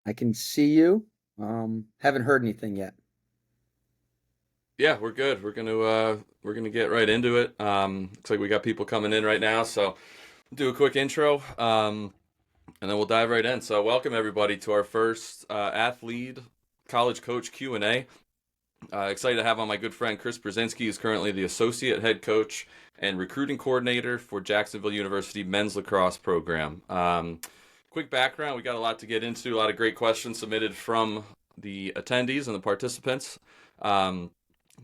I can see you. Haven't heard anything yet. Yeah, we're good. We're gonna get right into it. Looks like we got people coming in right now, so do a quick intro, and then we'll dive right in. So, welcome everybody to our first Athlead College Coach Q&A. Excited to have on my good friend Chris Perzinski, who's currently the associate head coach and recruiting coordinator for Jacksonville University men's lacrosse program. Quick background: we got a lot to get into, a lot of great questions submitted from the attendees and the participants. Um,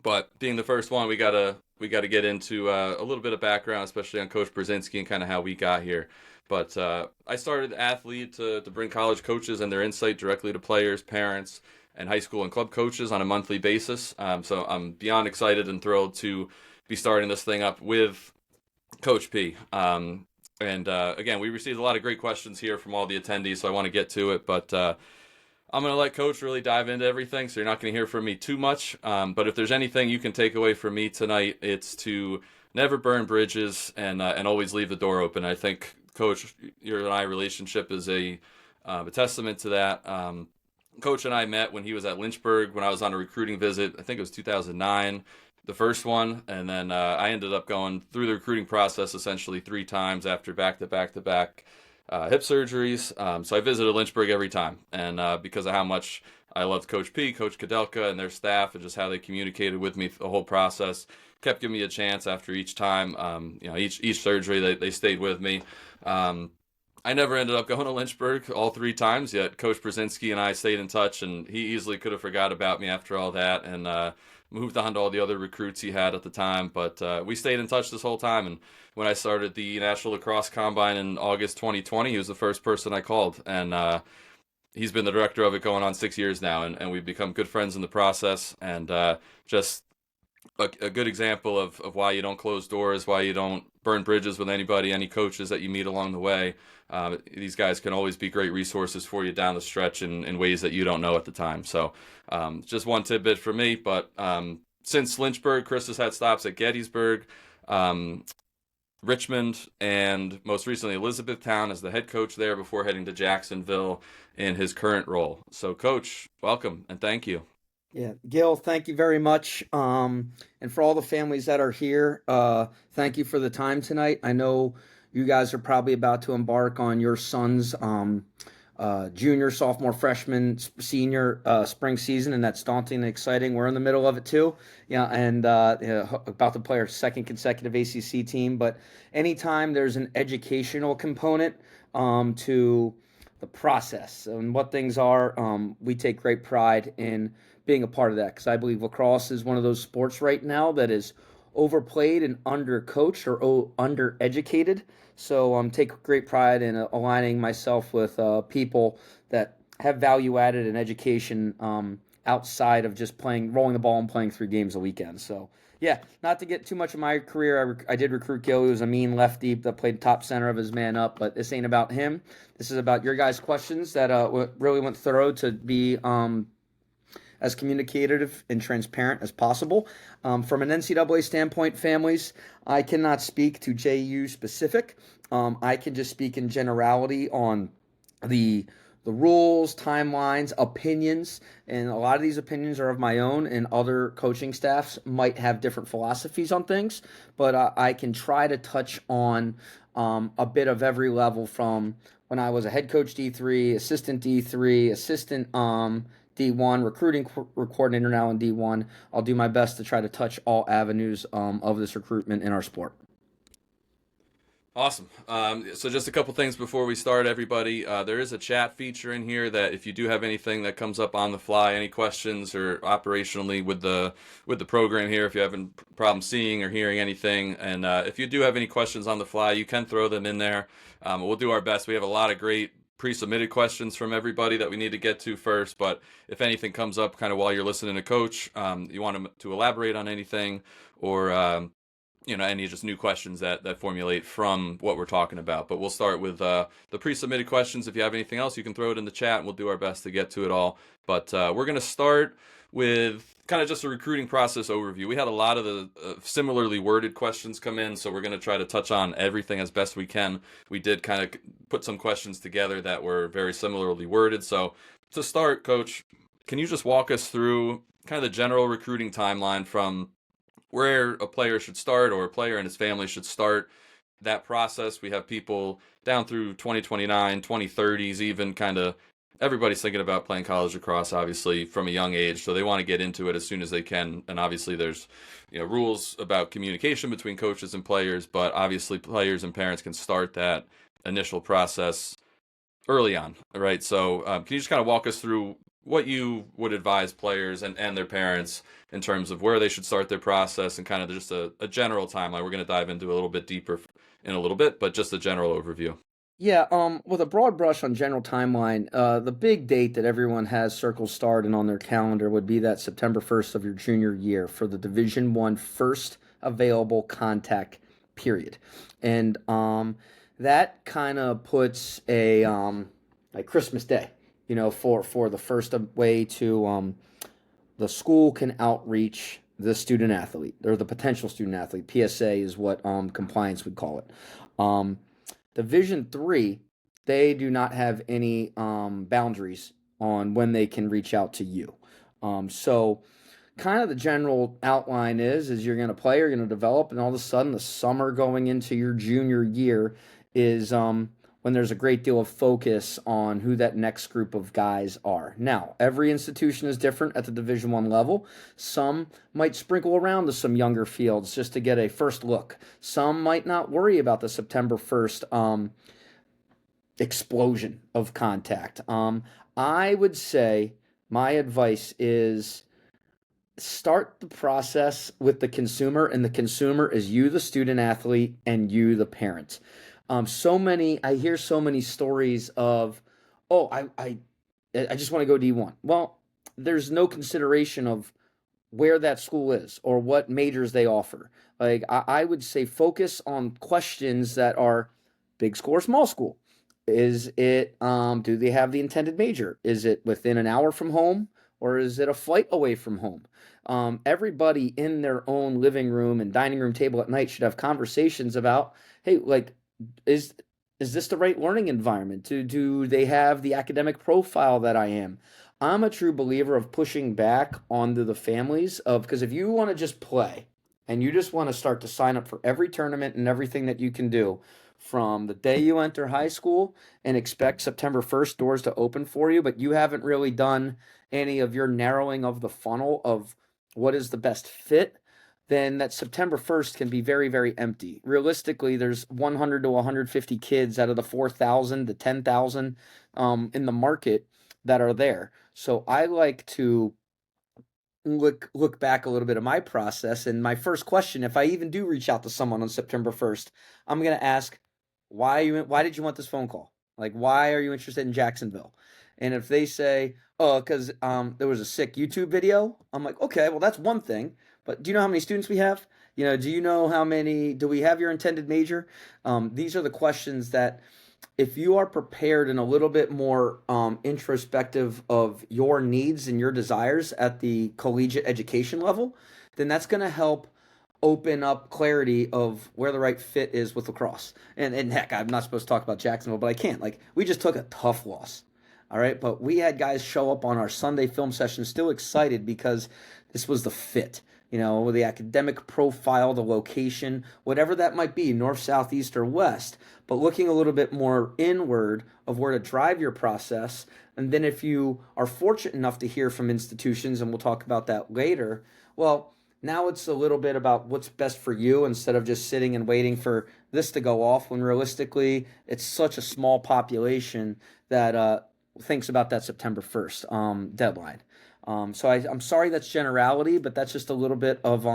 but being the first one, we gotta get into a little bit of background, especially on Coach Brzezinski and kind of how we got here. But I started Athlead to bring college coaches and their insight directly to players, parents, and high school and club coaches on a monthly basis. So I'm beyond excited and thrilled to be starting this thing up with Coach P. And again, we received a lot of great questions here from all the attendees, so I want to get to it. But I'm going to let Coach really dive into everything, so you're not going to hear from me too much. But if there's anything you can take away from me tonight, it's to never burn bridges and always leave the door open. I think, Coach, your and I relationship is a testament to that. Coach and I met when he was at Lynchburg when I was on a recruiting visit. I think it was 2009, the first one, and then I ended up going through the recruiting process essentially three times after back-to-back-to-back hip surgeries. So I visited Lynchburg every time, and because of how much I loved Coach P, Coach Kadelka, and their staff, and just how they communicated with me the whole process, kept giving me a chance after each time. Each surgery they stayed with me. Um, I never ended up going to Lynchburg all three times, yet Coach Brzezinski and I stayed in touch, and he easily could have forgot about me after all that and moved on to all the other recruits he had at the time. But we stayed in touch this whole time, and when I started the National Lacrosse Combine in August 2020, he was the first person I called, and he's been the director of it going on 6 years now, and we've become good friends in the process, and just a good example of why you don't close doors, why you don't burn bridges with anybody, any coaches that you meet along the way. These guys can always be great resources for you down the stretch in ways that you don't know at the time. So just one tidbit for me. But since Lynchburg, Chris has had stops at Gettysburg, um, Richmond, and most recently Elizabethtown as the head coach there before heading to Jacksonville in his current role. So, Coach, welcome and thank you. Yeah, Gil, thank you very much. And for all the families that are here, thank you for the time tonight. I know you guys are probably about to embark on your son's junior, sophomore, freshman, senior spring season, and that's daunting and exciting. We're in the middle of it too. Yeah, and about to play our second consecutive ACC team. But anytime there's an educational component to the process and what things are, we take great pride in being a part of that because I believe lacrosse is one of those sports right now that is overplayed and undercoached or undereducated. So take great pride in aligning myself with people that have value added in education outside of just playing, rolling the ball and playing 3 games a weekend. So yeah, not to get too much of my career. I did recruit Gil. He was a mean lefty that played top center of his man up, but this ain't about him. This is about your guys' questions that really went thorough to be as communicative and transparent as possible. From an NCAA standpoint, families, I cannot speak to JU specific. I can just speak in generality on the the rules, timelines, opinions, and a lot of these opinions are of my own, and other coaching staffs might have different philosophies on things. But I can try to touch on a bit of every level from when I was a head coach D3, assistant D3, assistant D1, recruiting coordinator now in D1. I'll do my best to try to touch all avenues of this recruitment in our sport. Awesome. So just a couple things before we start, everybody. There is a chat feature in here that if you do have anything that comes up on the fly, any questions or operationally with the program here, if you're having problems seeing or hearing anything, and if you do have any questions on the fly, you can throw them in there. We'll do our best. We have a lot of great pre-submitted questions from everybody that we need to get to first, but if anything comes up kind of while you're listening to Coach, you want him to elaborate on anything or any just new questions that formulate from what we're talking about. But we'll start with the pre-submitted questions. If you have anything else, you can throw it in the chat, and we'll do our best to get to it all. But we're going to start with kind of just a recruiting process overview. We had a lot of the similarly worded questions come in, so we're going to try to touch on everything as best we can. We did kind of put some questions together that were very similarly worded, so to start, Coach, can you just walk us through kind of the general recruiting timeline from where a player should start or a player and his family should start that process? We have people down through 2029, 2030s, even kind of everybody's thinking about playing college lacrosse, obviously, from a young age. So they want to get into it as soon as they can. And obviously, there's rules about communication between coaches and players, but obviously, players and parents can start that initial process early on, right? So, can you just kind of walk us through what you would advise players and their parents in terms of where they should start their process and kind of just a general timeline? We're going to dive into a little bit deeper in a little bit, but just a general overview. Yeah, with a broad brush on general timeline, the big date that everyone has circled starred and on their calendar would be that September 1st of your junior year for the Division One first available contact period. And that kind of puts a like Christmas Day, for the first way to the school can outreach the student athlete or the potential student athlete. PSA is what compliance would call it. Um, Division three, they do not have any boundaries on when they can reach out to you. So kind of the general outline is you're going to play, you're going to develop, and all of a sudden the summer going into your junior year is when there's a great deal of focus on who that next group of guys are. Now, every institution is different at the Division One level. Some might sprinkle around to some younger fields just to get a first look. Some might not worry about the September 1st explosion of contact. I would say my advice is start the process with the consumer, and the consumer is you, the student athlete, and you, the parent. I hear so many stories of, oh, I just want to go D1. Well, there's no consideration of where that school is or what majors they offer. Like I would say focus on questions that are big school or small school. Is it do they have the intended major? Is it within an hour from home or is it a flight away from home? Everybody in their own living room and dining room table at night should have conversations about, hey, like is is this the right learning environment? Do they have the academic profile that I am? I'm a true believer of pushing back onto the families of because if you want to just play and you just want to start to sign up for every tournament and everything that you can do from the day you enter high school and expect September 1st doors to open for you, but you haven't really done any of your narrowing of the funnel of what is the best fit, then that September 1st can be very, very empty. Realistically, there's 100 to 150 kids out of the 4,000 to 10,000 in the market that are there. So I like to look back a little bit of my process. And my first question, if I even do reach out to someone on September 1st, I'm gonna ask, why did you want this phone call? Like why are you interested in Jacksonville? And if they say, oh, because there was a sick YouTube video, I'm like, okay, well that's one thing. But do you know how many students we have? Do you know how many do we have your intended major? These are the questions that if you are prepared and a little bit more introspective of your needs and your desires at the collegiate education level, then that's going to help open up clarity of where the right fit is with lacrosse. And heck, I'm not supposed to talk about Jacksonville, but I can't. Like, we just took a tough loss. All right. But we had guys show up on our Sunday film session still excited because this was the fit. The academic profile, the location, whatever that might be, north, south, east, or west, but looking a little bit more inward of where to drive your process. And then if you are fortunate enough to hear from institutions, and we'll talk about that later, well, now it's a little bit about what's best for you instead of just sitting and waiting for this to go off when realistically it's such a small population that thinks about that September 1st deadline. I'm sorry that's generality, but that's just a little bit of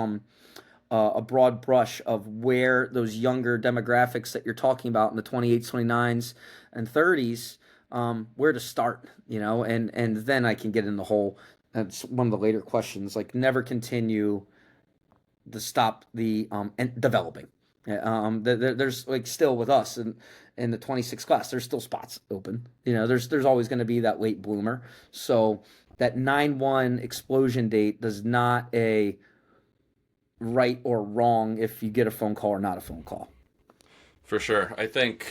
a broad brush of where those younger demographics that you're talking about in the 28s, 29s, and 30s, where to start, and then I can get in the whole. That's one of the later questions, like never continue to stop the and developing. Yeah, there's like still with us in the 26 class, there's still spots open. There's always going to be that late bloomer. So that 9/1 explosion date does not a right or wrong if you get a phone call or not a phone call. For sure. I think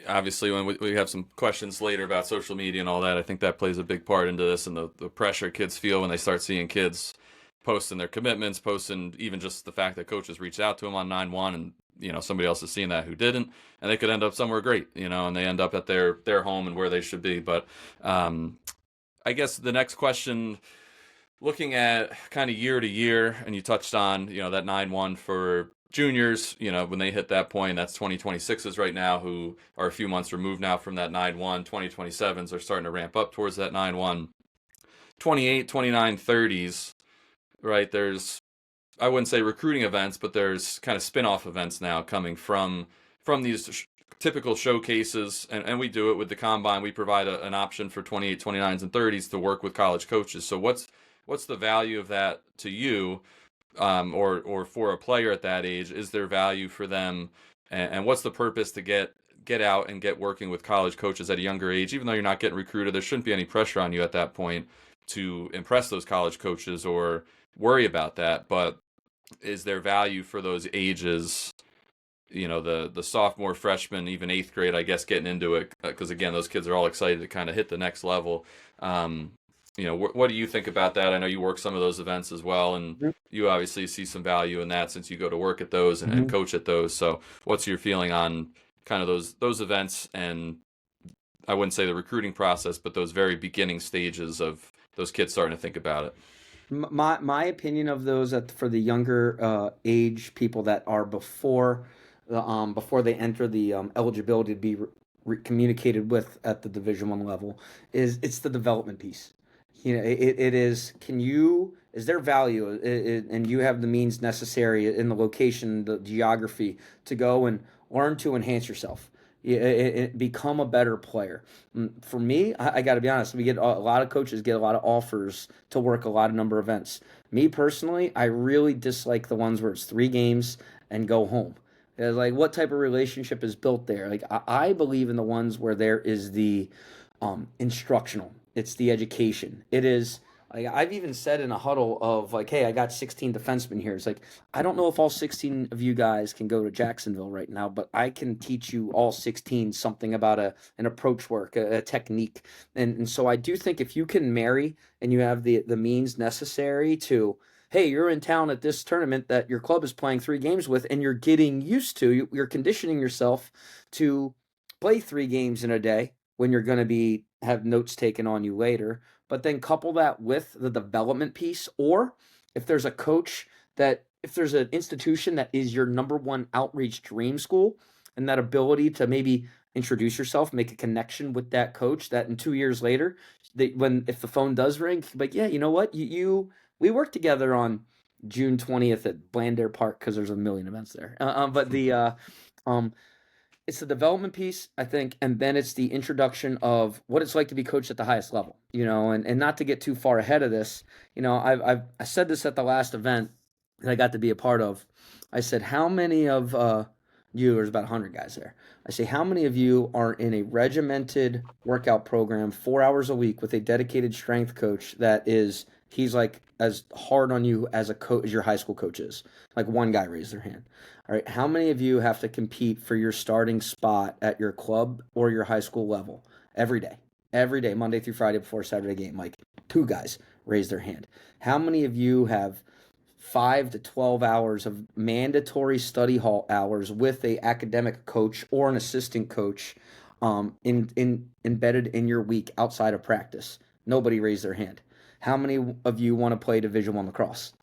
obviously when we have some questions later about social media and all that, I think that plays a big part into this, and the pressure kids feel when they start seeing kids posting their commitments, posting even just the fact that coaches reached out to them on 9-1, and somebody else is seeing that who didn't, and they could end up somewhere great, and they end up at their home and where they should be. But I guess the next question, looking at kind of year to year, and you touched on, that 9-1 for juniors, when they hit that point, that's 2026s right now, who are a few months removed now from that 9-1. 2027s are starting to ramp up towards that 9-1. 28, 29, 30s, right? There's, I wouldn't say recruiting events, but there's kind of spin-off events now coming from these typical showcases, and we do it with the combine. We provide an option for 28, 29s, and 30s to work with college coaches. So what's the value of that to you, or for a player at that age? Is there value for them, and what's the purpose to get out and get working with college coaches at a younger age? Even though you're not getting recruited, there shouldn't be any pressure on you at that point to impress those college coaches or worry about that. But is there value for those ages? The sophomore, freshman, even eighth grade, I guess, getting into it, because again, those kids are all excited to kind of hit the next level. What do you think about that? I know you work some of those events as well, and you obviously see some value in that since you go to work at those and coach at those. So what's your feeling on kind of those events, and I wouldn't say the recruiting process, but those very beginning stages of those kids starting to think about it? My opinion of those for the younger age people that are before they enter the eligibility to be communicated with at the Division 1 level, is it's the development piece. It is, is there value, and you have the means necessary in the location, the geography, to go and learn to enhance yourself, become a better player. For me, I got to be honest, we get a lot of coaches get a lot of offers to work a lot of number of events. Me personally, I really dislike the ones where it's 3 games and go home. Like, what type of relationship is built there? Like, I believe in the ones where there is the instructional. It's the education. It is, like, I've even said in a huddle of, like, hey, I got 16 defensemen here. It's like, I don't know if all 16 of you guys can go to Jacksonville right now, but I can teach you all 16 something about an approach work, a technique. And so I do think if you can marry and you have the means necessary to, hey, you're in town at this tournament that your club is playing 3 games with, and you're getting used to, you're conditioning yourself to play 3 games in a day when you're going to have notes taken on you later. But then couple that with the development piece, or if there's a coach if there's an institution that is your number 1 outreach dream school, and that ability to maybe introduce yourself, make a connection with that coach, that in 2 years later, if the phone does ring, like, yeah, you know what, we worked together on June 20th at Blandair Park, because there's a million events there. But it's the development piece, I think, and then it's the introduction of what it's like to be coached at the highest level, and not to get too far ahead of this. I said this at the last event that I got to be a part of. I said, how many of you, there's about 100 guys there. I say, how many of you are in a regimented workout program 4 hours a week with a dedicated strength coach he's like as hard on you as a coach as your high school coach is? Like, one guy raised their hand. All right, how many of you have to compete for your starting spot at your club or your high school level every day, Monday through Friday before a Saturday game? Like, 2 guys raised their hand. How many of you have 5 to 12 hours of mandatory study hall hours with a academic coach or an assistant coach embedded in your week outside of practice? Nobody raised their hand. How many of you want to play Division 1 lacrosse?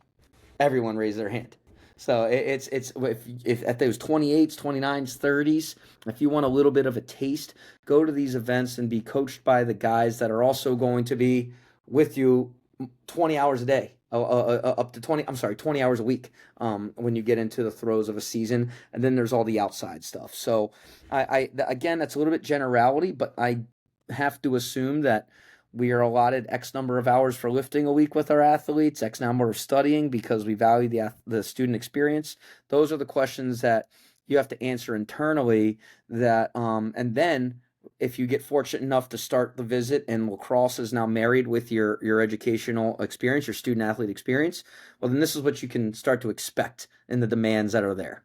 Everyone raised their hand. So it's if at those 28s, 29s, 30s, if you want a little bit of a taste, go to these events and be coached by the guys that are also going to be with you 20 hours a day, up to 20 hours a week, when you get into the throes of a season. And then there's all the outside stuff. So again, that's a little bit generality, but I have to assume that we are allotted X number of hours for lifting a week with our athletes, X number of studying, because we value the student experience. Those are the questions that you have to answer internally. And then if you get fortunate enough to start the visit and lacrosse is now married with your educational experience, your student athlete experience, well, then this is what you can start to expect in the demands that are there.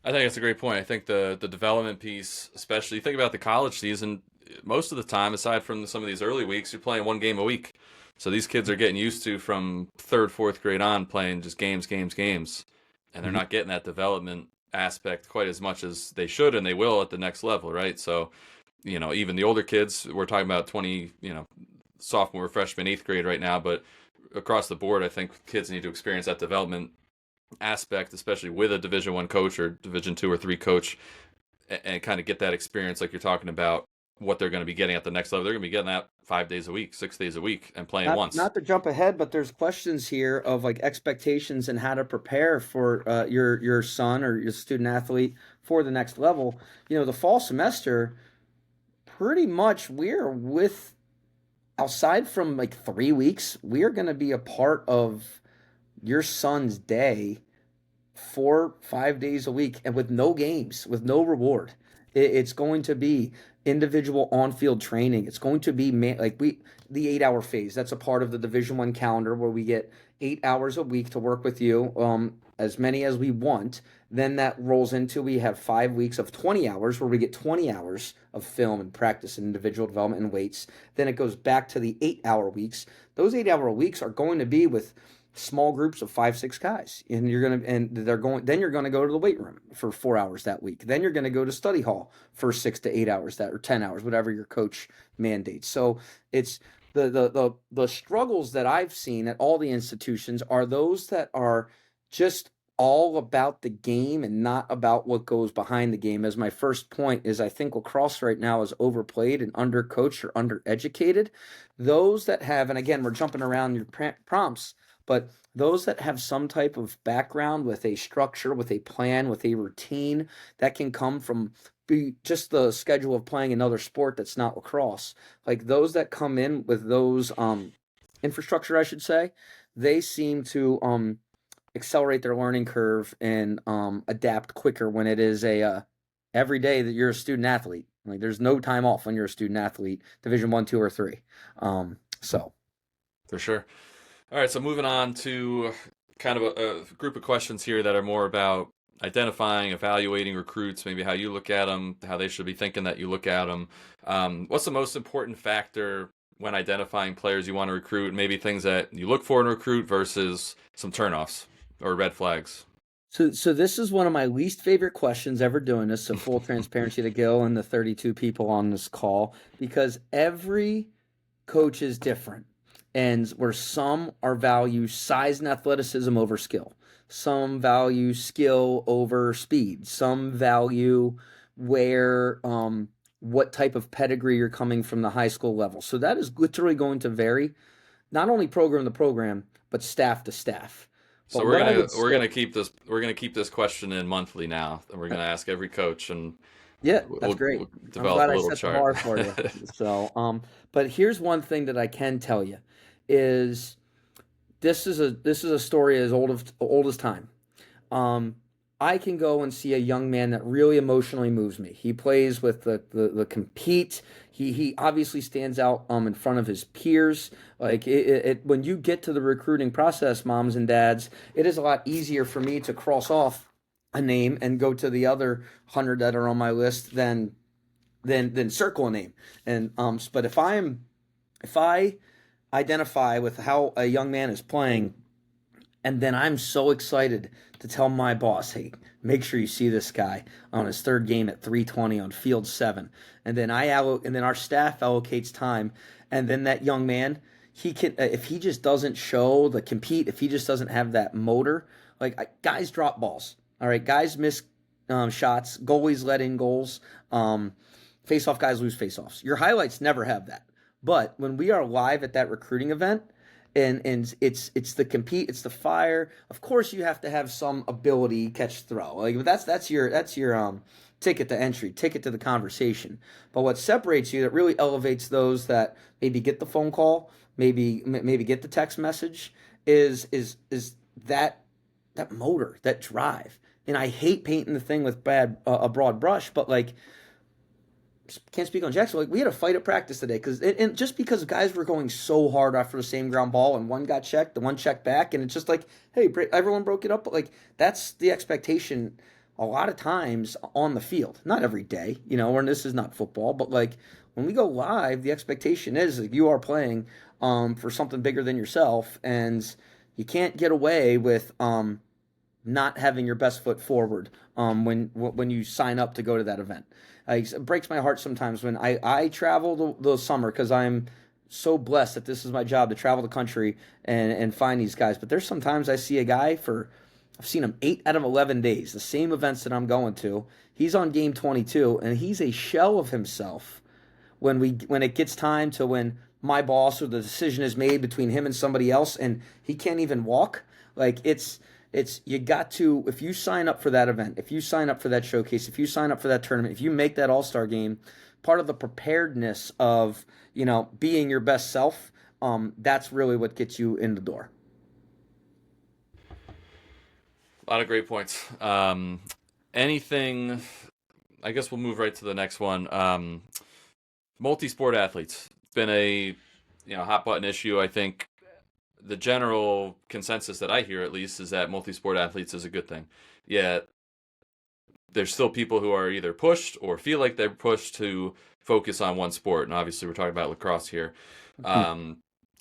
I think that's a great point. I think the development piece, especially think about the college season, most of the time, aside from some of these early weeks, you're playing one game a week. So these kids are getting used to from third, fourth grade on playing just games, games, games, and they're Mhm. not getting that development aspect quite as much as they should and they will at the next level, right? So, even the older kids, we're talking about 20, sophomore, freshman, eighth grade right now, but across the board, I think kids need to experience that development aspect, especially with a Division 1 coach or Division 2 or 3 coach, and kind of get that experience like you're talking about. What they're going to be getting at the next level, they're going to be getting that 5 days a week, 6 days a week, and playing Not once. not to jump ahead, but there's questions here of like expectations and how to prepare for your son or your student athlete for the next level. The fall semester, pretty much we're with outside from like 3 weeks, we are going to be a part of your son's day 4, 5 days a week and with no games, with no reward. It's going to be individual on-field training. It's going to be like the 8 hour phase. That's a part of the Division 1 calendar where we get 8 hours a week to work with you, as many as we want. Then that rolls into we have 5 weeks of 20 hours where we get 20 hours of film and practice and individual development and weights. Then it goes back to the 8 hour weeks. Those 8 hour weeks are going to be with small groups of 5, 6 guys, and you're gonna go to the weight room for 4 hours that week. Then you're gonna go to study hall for 6 to 8 hours or 10 hours, whatever your coach mandates. So it's the struggles that I've seen at all the institutions are those that are just all about the game and not about what goes behind the game. As my first point is, I think lacrosse right now is overplayed and undercoached or undereducated. Those that have, and again, we're jumping around your prompts, but those that have some type of background with a structure, with a plan, with a routine that can come from just the schedule of playing another sport that's not lacrosse, like those that come in with those infrastructure, I should say, they seem to accelerate their learning curve and adapt quicker when it is a every day that you're a student athlete. Like there's no time off when you're a student athlete, Division 1, 2, or 3. So For sure. All right, so moving on to kind of a group of questions here that are more about identifying, evaluating recruits, maybe how you look at them, how they should be thinking that you look at them. What's the most important factor when identifying players you want to recruit? Maybe things that you look for in a recruit versus some turnoffs or red flags. So this is one of my least favorite questions ever doing this. So full transparency to Gil and the 32 people on this call, because every coach is different, and where some are value size and athleticism over skill, some value skill over speed, some value where what type of pedigree you're coming from the high school level. So that is literally going to vary, not only program to program, but staff to staff. So But we're what I gonna would we're say, gonna keep this question in monthly now, and we're gonna ask every coach, and yeah, that's we'll great. I'm develop glad a I little set the chart. bar for you. So, but here's one thing that I can tell you is this is a story as old as time. Um, I can go and see a young man that really emotionally moves me. He plays with the compete. He obviously stands out in front of his peers. Like when you get to the recruiting process, moms and dads, it is a lot easier for me to cross off a name and go to the other 100 that are on my list than circle a name. And but if I identify with how a young man is playing, and then I'm so excited to tell my boss, hey, make sure you see this guy on his third game at 3:20 on field 7. And then our staff allocates time, and then that young man, he can, if he just doesn't show the compete, if he just doesn't have that motor, like guys drop balls. All right, guys miss shots, goalies let in goals, face-off guys lose face-offs. Your highlights never have that. But when we are live at that recruiting event, and it's the compete, it's the fire. Of course, you have to have some ability catch throw. Like that's your ticket to entry, ticket to the conversation. But what separates you, that really elevates those that maybe get the phone call, maybe get the text message, is that motor, that drive. And I hate painting the thing with a broad brush, but like can't speak on Jacksonville. Like we had a fight at practice today because and just because guys were going so hard after the same ground ball, and one got checked, the one checked back, and it's just like, hey, everyone broke it up, but like that's the expectation a lot of times on the field, not every day, you know, and this is not football, but like when we go live, the expectation is that you are playing for something bigger than yourself, and you can't get away with not having your best foot forward when you sign up to go to that event. Like, it breaks my heart sometimes when I travel the summer because I'm so blessed that this is my job to travel the country and find these guys. But there's sometimes I see a guy for I've seen him 8 out of 11 days, the same events that I'm going to. He's on game 22, and he's a shell of himself when it gets time to when my boss or the decision is made between him and somebody else, and he can't even walk. Like it's you got to if you sign up for that event, if you sign up for that showcase, if you sign up for that tournament, if you make that all-star game, part of the preparedness of being your best self, that's really what gets you in the door. A lot of great points. Anything? I guess we'll move right to the next one. Multi-sport athletes. It's been a hot button issue. I think the general consensus that I hear, at least, is that multi-sport athletes is a good thing. Yet there's still people who are either pushed or feel like they're pushed to focus on one sport. And obviously, we're talking about lacrosse here. Um,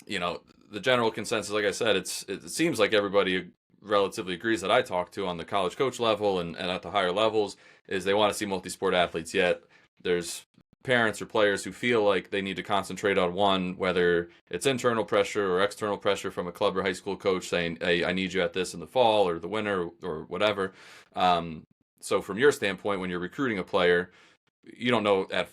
the general consensus, like I said, it seems like everybody relatively agrees that I talk to on the college coach level and at the higher levels is they want to see multi-sport athletes. Yet there's parents or players who feel like they need to concentrate on one, whether it's internal pressure or external pressure from a club or high school coach saying, "Hey, I need you at this in the fall or the winter or whatever." So from your standpoint, when you're recruiting a player, you don't know at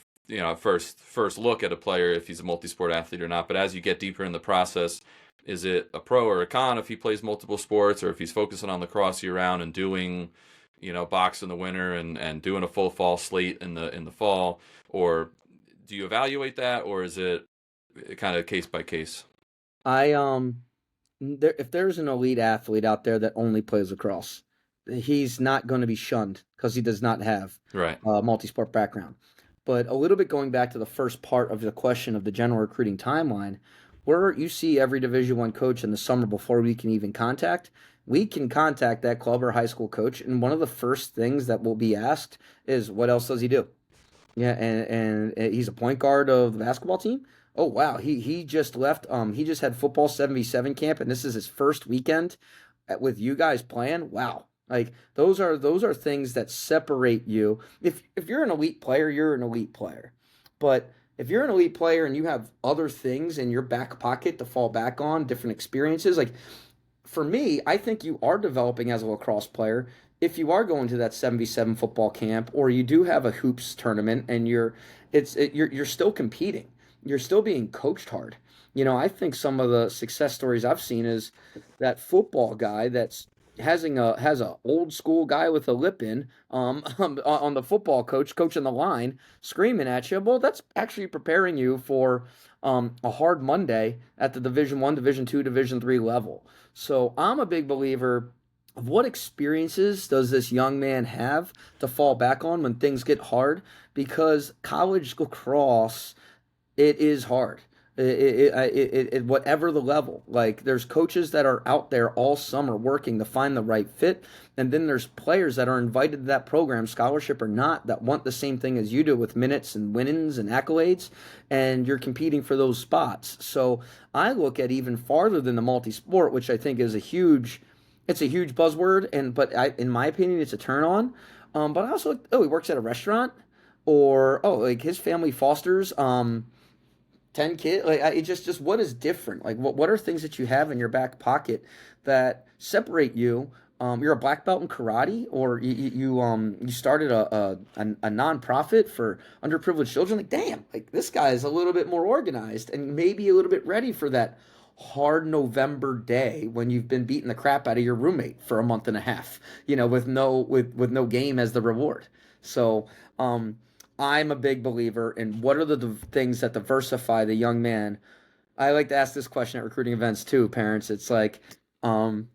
first look at a player if he's a multi-sport athlete or not. But as you get deeper in the process, is it a pro or a con if he plays multiple sports, or if he's focusing on lacrosse year round and doing box in the winter and doing a full fall slate in the fall, or do you evaluate that, or is it kind of case by case? I if there's an elite athlete out there that only plays lacrosse, he's not going to be shunned because he does not have Right. a multi-sport background. But a little bit going back to the first part of the question of the general recruiting timeline, where you see every Division One coach in the summer before we can contact that club or high school coach, and one of the first things that will be asked is, what else does he do? Yeah, and he's a point guard of the basketball team. Oh wow, he just left. He just had football 77 camp, and this is his first weekend with you guys playing. Wow, like those are things that separate you. If you're an elite player, you're an elite player. But if you're an elite player and you have other things in your back pocket to fall back on, different experiences, like for me, I think you are developing as a lacrosse player if you are going to that 77 football camp or you do have a hoops tournament and you're still competing. You're still being coached hard. I think some of the success stories I've seen is that football guy that's has a old school guy with a lip in on the football coach coaching the line screaming at you. Well, that's actually preparing you for a hard Monday at the Division One, Division Two, Division Three level. So I'm a big believer of what experiences does this young man have to fall back on when things get hard, because college lacrosse, it is hard. Whatever the level, like there's coaches that are out there all summer working to find the right fit, and then there's players that are invited to that program, scholarship or not, that want the same thing as you do with minutes and win-ins and accolades, and you're competing for those spots. So I look at even farther than the multi-sport, which I think is a huge buzzword, in my opinion, it's a turn on. But I also, he works at a restaurant, or like his family fosters 10 kids. Like it just what is different? Like what are things that you have in your back pocket that separate you? You're a black belt in karate, or you started a nonprofit for underprivileged children. Like damn, like this guy is a little bit more organized and maybe a little bit ready for that hard November day when you've been beating the crap out of your roommate for a month and a half, with no game as the reward. So I'm a big believer in what are the things that diversify the young man. I like to ask this question at recruiting events too, parents. It's like, how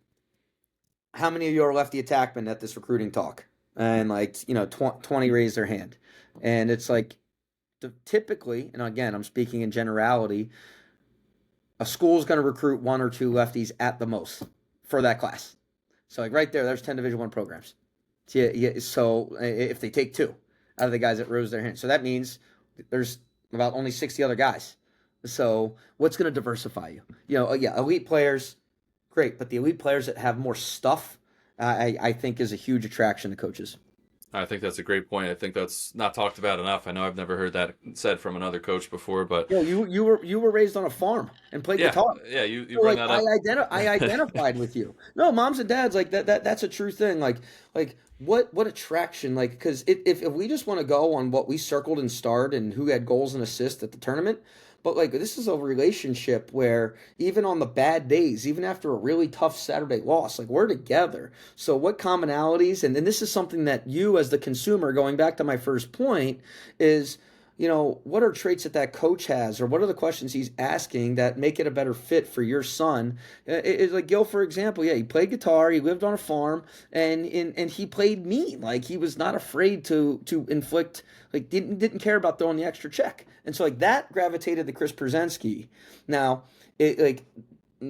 many of you are lefty attackmen at this recruiting talk? And like, 20 raise their hand. And it's like, typically, and again, I'm speaking in generality, a school is going to recruit one or two lefties at the most for that class. So like right there's 10 Division One programs. Yeah, yeah. So if they take two out of the guys that rose their hand, so that means there's about only 60 other guys. So what's going to diversify you? Yeah, elite players, great, but the elite players that have more stuff, I think is a huge attraction to coaches. I think that's a great point. I think that's not talked about enough. I know I've never heard that said from another coach before, but You were raised on a farm and played yeah, guitar. yeah, you So, bring like that up. I identified with you. No, moms and dads, like that's a true thing. Like what attraction? Like because if we just want to go on what we circled and starred and who had goals and assists at the tournament, but like this is a relationship where even on the bad days, even after a really tough Saturday loss, like we're together. So what commonalities? And this is something that you as the consumer, going back to my first point, is what are traits that coach has, or what are the questions he's asking that make it a better fit for your son? It's like Gil, for example. Yeah, he played guitar. He lived on a farm, and he played mean. Like he was not afraid to inflict. Like didn't care about throwing the extra check, and so like that gravitated to Chris Perzinski. Now, like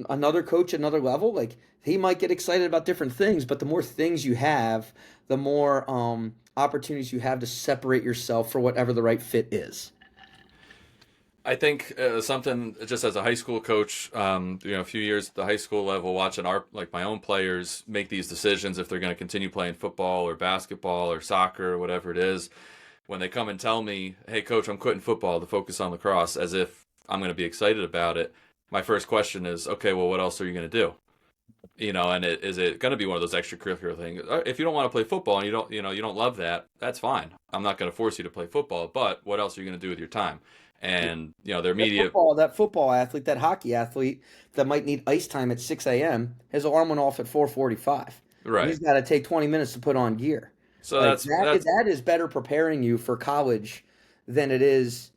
another coach at another level, like he might get excited about different things, but the more things you have, the more opportunities you have to separate yourself for whatever the right fit is. I think something just as a high school coach, a few years at the high school level, watching my own players make these decisions if they're going to continue playing football or basketball or soccer or whatever it is. When they come and tell me, "Hey, coach, I'm quitting football to focus on lacrosse," as if I'm going to be excited about it, my first question is, "Okay, well, what else are you going to do?" And is it going to be one of those extracurricular things? If you don't want to play football and you don't love that, that's fine. I'm not going to force you to play football, but what else are you going to do with your time? And their media, That football athlete, that hockey athlete that might need ice time at 6 a.m. His alarm went off at 4:45, and right? he's got to take 20 minutes to put on gear. So Like that's that is better preparing you for college than it is.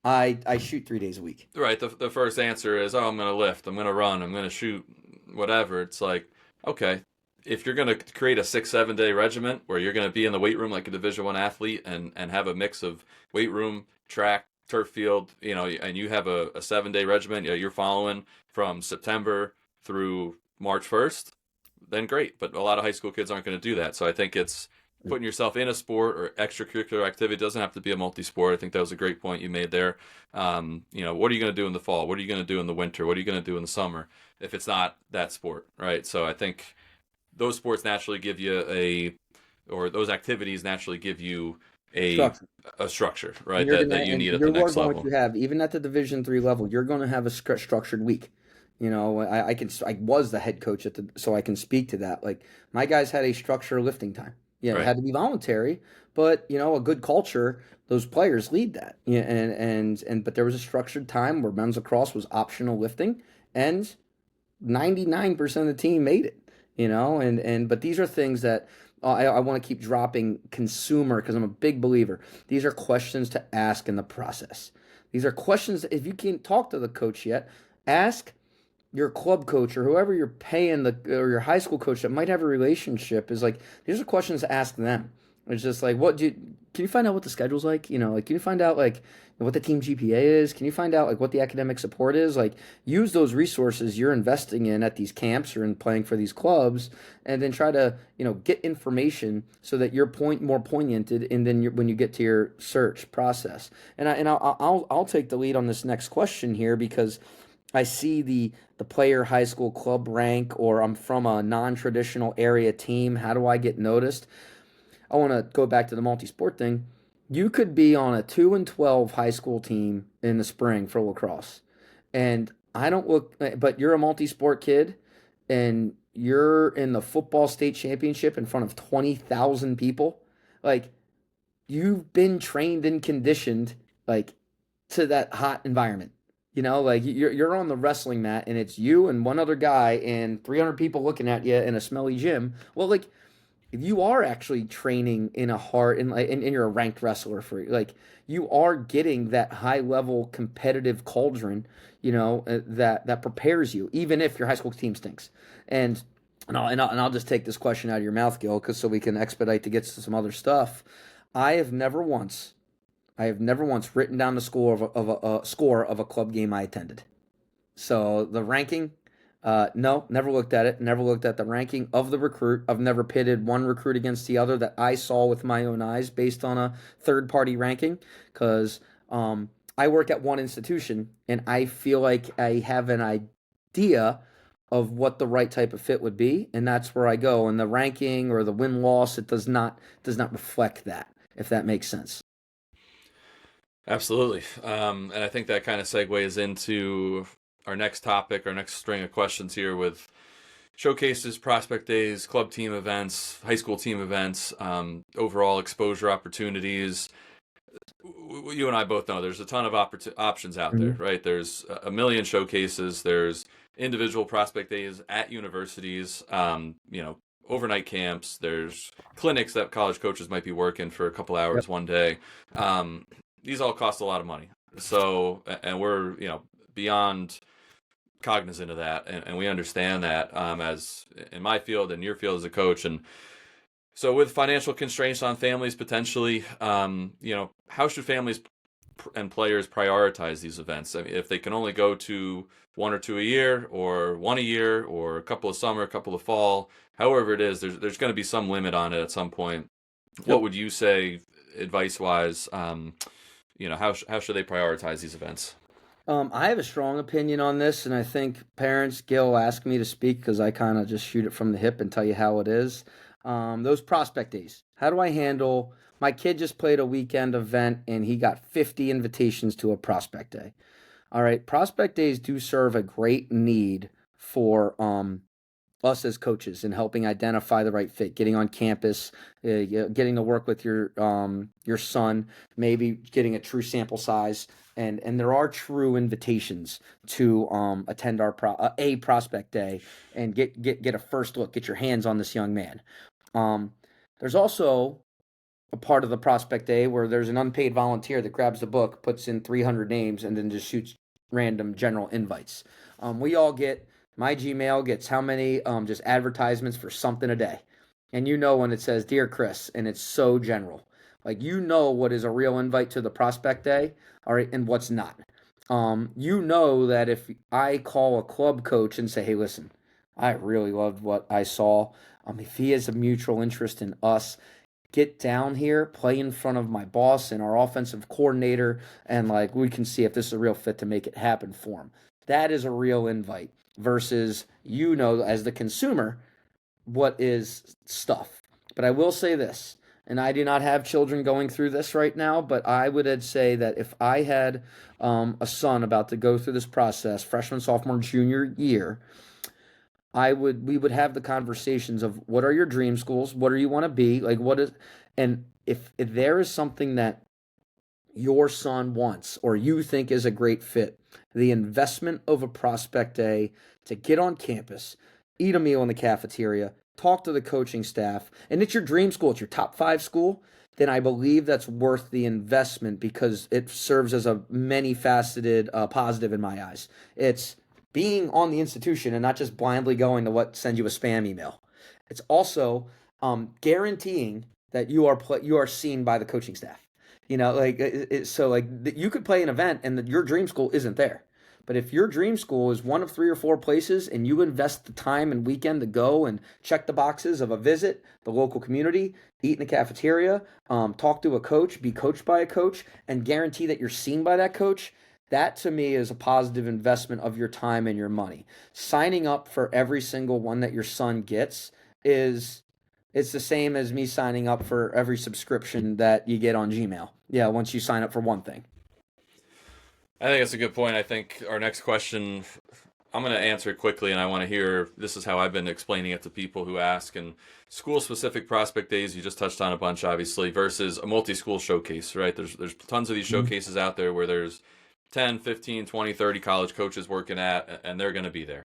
I shoot 3 days a week. right. The first answer is, "Oh, I'm going to lift, I'm going to run, I'm going to shoot, whatever." It's like, okay, if you're going to create a 6 7 day regiment where you're going to be in the weight room like a Division 1 athlete and have a mix of weight room, track, turf field, and you have a 7 day regiment, you're following from September through March 1st, then great. But a lot of high school kids aren't going to do that. So I think it's putting yourself in a sport or extracurricular activity. It doesn't have to be a multi-sport. I think that was a great point you made there. What are you going to do in the fall? What are you going to do in the winter? What are you going to do in the summer if it's not that sport, right? So I think those sports naturally give you or those activities naturally give you a Structure. a structure, And right? you're That gonna that you and need at the you're next working what level. you have, even at the Division 3 level. You're going to have a structured week. I was the head coach so I can speak to that. Like my guys had a structured lifting time. Yeah, it Right. had to be voluntary, but a good culture, those players lead that. Yeah, but there was a structured time where men's lacrosse was optional lifting, and 99% of the team made it. But these are things that I want to keep dropping consumer because I'm a big believer. These are questions to ask in the process. These are questions that if you can't talk to the coach yet, ask your club coach or whoever you're paying or your high school coach that might have a relationship. Is like these are questions to ask them. It's just like can you find out what the schedule's like? Like can you find out like what the team GPA is? Can you find out like what the academic support is? Like use those resources you're investing in at these camps or in playing for these clubs, and then try to get information so that you're more poignant, and then when you get to your search process. I'll take the lead on this next question here because I see the player high school club rank, or I'm from a non-traditional area team. How do I get noticed? I want to go back to the multi-sport thing. You could be on a 2-12 high school team in the spring for lacrosse, and I don't look, but you're a multi-sport kid, and you're in the football state championship in front of 20,000 people. Like you've been trained and conditioned like to that hot environment. Like you're on the wrestling mat and it's you and one other guy and 300 people looking at you in a smelly gym. Well, like if you are actually training in a hard and you're a ranked wrestler for like you are getting that high level competitive cauldron, that prepares you even if your high school team stinks. And I'll just take this question out of your mouth, Gil, because so we can expedite to get to some other stuff. I have never once I have never once written down the score of a club game I attended. So the ranking, No, never looked at it. Never looked at the ranking of the recruit. I've never pitted one recruit against the other that I saw with my own eyes based on a third party ranking. Because I work at one institution and I feel like I have an idea of what the right type of fit would be, and that's where I go. And the ranking or the win loss, it does not reflect that. If that makes sense. Absolutely. And I think that kind of segues into our next topic, our next string of questions here with showcases, prospect days, club team events, high school team events, overall exposure opportunities. You and I both know there's a ton of options out there, Mhm. right? There's a million showcases. There's individual prospect days at universities, overnight camps. There's clinics that college coaches might be working for a couple Yep. hours one day. Um, these all cost a lot of money. So, and we're, beyond cognizant of that, and we understand that as in my field and your field as a coach. And so, with financial constraints on families potentially, how should families and players prioritize these events? I mean, if they can only go to one or two a year, or one a year, or a couple of summer, a couple of fall, however it is, there's going to be some limit on it at some point. What Yep. would you say, advice wise? How should they prioritize these events? I have a strong opinion on this, and I think parents, Gil, ask me to speak because I kind of just shoot it from the hip and tell you how it is. Those prospect days. How do I handle? My kid just played a weekend event and he got 50 invitations to a prospect day. All right, prospect days do serve a great need for us as coaches in helping identify the right fit, getting on campus, getting to work with your son, maybe getting a true sample size, and there are true invitations to attend our a prospect day and get a first look, get your hands on this young man. Um, there's also a part of the prospect day where there's an unpaid volunteer that grabs the book, puts in 300 names, and then just shoots random general invites. We all get my Gmail gets how many just advertisements for something a day, and you know when it says "Dear Chris" and it's so general, like you know what is a real invite to the prospect day, all right, and what's not. You know that if I call a club coach and say, "Hey, listen, I really loved what I saw. If he has a mutual interest in us, get down here, play in front of my boss and our offensive coordinator, and like we can see if this is a real fit to make it happen for him." That is a real invite versus as the consumer what is stuff. But I will say this, and I do not have children going through this right now, but I would say that if I had a son about to go through this process, freshman, sophomore, junior year, we would have the conversations of what are your dream schools, what do you want to be, like what is, and if there is something that your son wants or you think is a great fit, the investment of a prospect day to get on campus, eat a meal in the cafeteria, talk to the coaching staff, and it's your dream school, it's your top 5 school, then I believe that's worth the investment because it serves as a many faceted positive in my eyes. It's being on the institution and not just blindly going to what sends you a spam email. It's also guaranteeing that you are seen by the coaching staff. So like you could play an event and your dream school isn't there. But if your dream school is one of 3 or 4 places and you invest the time and weekend to go and check the boxes of a visit, the local community, eat in the cafeteria, talk to a coach, be coached by a coach, and guarantee that you're seen by that coach, that to me is a positive investment of your time and your money. Signing up for every single one that your son gets is it's the same as me signing up for every subscription that you get on Gmail. Yeah, once you sign up for one thing. I think that's a good point. I think our next question, I'm going to answer it quickly, and I want to hear this is how I've been explaining it to people who ask. And school specific prospect days, you just touched on a bunch, obviously, versus a multi school showcase, right? There's tons of these Mhm. showcases out there where there's 10, 15, 20, 30 college coaches working at, and they're going to be there.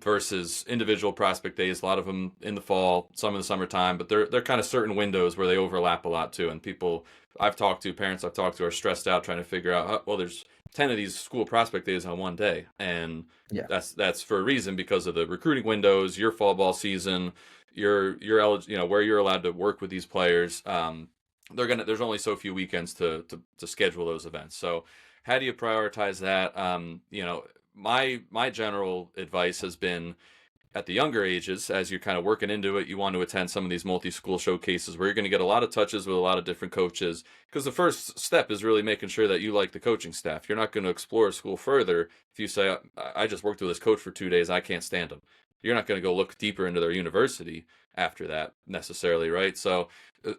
Versus individual prospect days, a lot of them in the fall, some in the summertime, but they're kind of certain windows where they overlap a lot too. And people parents I've talked to, are stressed out trying to figure out, well, there's 10 of these school prospect days on one day, and Yeah. that's for a reason because of the recruiting windows, your fall ball season, your where you're allowed to work with these players. There's only so few weekends to schedule those events. So how do you prioritize that? my general advice has been at the younger ages, as you're kind of working into it, you want to attend some of these multi-school showcases where you're going to get a lot of touches with a lot of different coaches. Because the first step is really making sure that you like the coaching staff. You're not going to explore a school further if you say, I just worked with this coach for 2 days, I can't stand him. You're not going to go look deeper into their university after that necessarily, right? So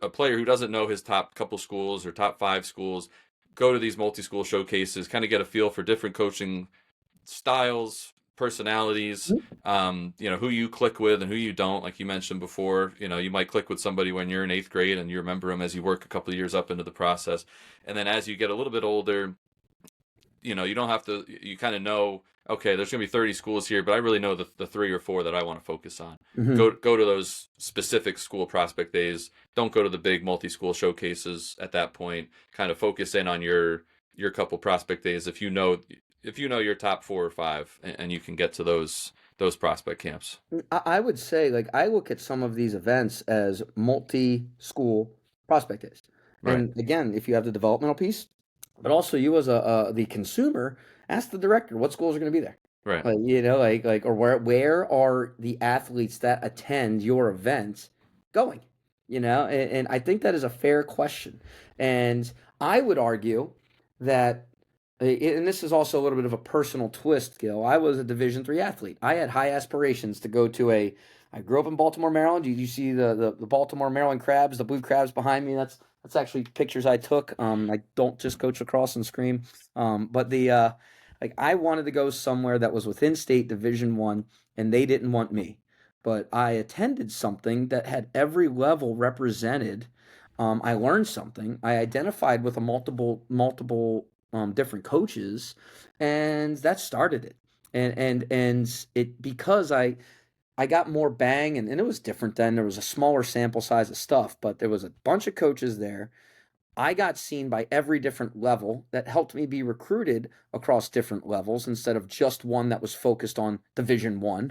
a player who doesn't know his top couple schools or top 5 schools, go to these multi-school showcases, kind of get a feel for different coaching styles, personalities, who you click with and who you don't. Like you mentioned before, you might click with somebody when you're in 8th grade and you remember them as you work a couple of years up into the process. And then as you get a little bit older, you don't have to, you kind of know, okay, there's going to be 30 schools here, but I really know the 3 or 4 that I want to focus on. Mm-hmm. Go to those specific school prospect days. Don't go to the big multi-school showcases at that point. Kind of focus in on your couple prospect days if you know your top 4 or 5 and you can get to those prospect camps. I would say, like, I look at some of these events as multi-school prospect days. Right. And again, if you have the developmental piece, but also you as the consumer, ask the director what schools are going to be there. Right. Or where are the athletes that attend your event going? And I think that is a fair question. And I would argue that and this is also a little bit of a personal twist, Gil. I was a Division III athlete. I had high aspirations to go to I grew up in Baltimore, Maryland. You see the Baltimore, Maryland crabs, the blue crabs behind me. That's actually pictures I took. I don't just coach lacrosse and scream. But I wanted to go somewhere that was within state Division I, and they didn't want me. But I attended something that had every level represented. I learned something. I identified with a multiple different coaches, and that started it. And it because I got more bang, and it was different then. There was a smaller sample size of stuff, but there was a bunch of coaches there. I got seen by every different level that helped me be recruited across different levels instead of just one that was focused on Division I.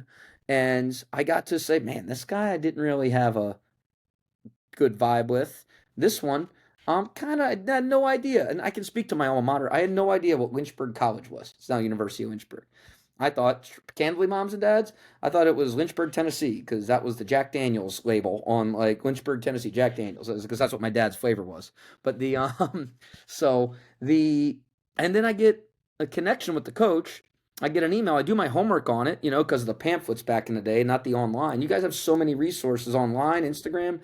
And I got to say, man, this guy I didn't really have a good vibe with. This one, kind of had no idea. And I can speak to my alma mater. I had no idea what Lynchburg College was. It's now University of Lynchburg. I thought, candidly, moms and dads, I thought it was Lynchburg, Tennessee, because that was the Jack Daniels label on like Lynchburg, Tennessee, Jack Daniels, because that's what my dad's flavor was. But so the, and then I get a connection with the coach. I get an email. I do my homework on it, because of the pamphlets back in the day, not the online. You guys have so many resources online, Instagram,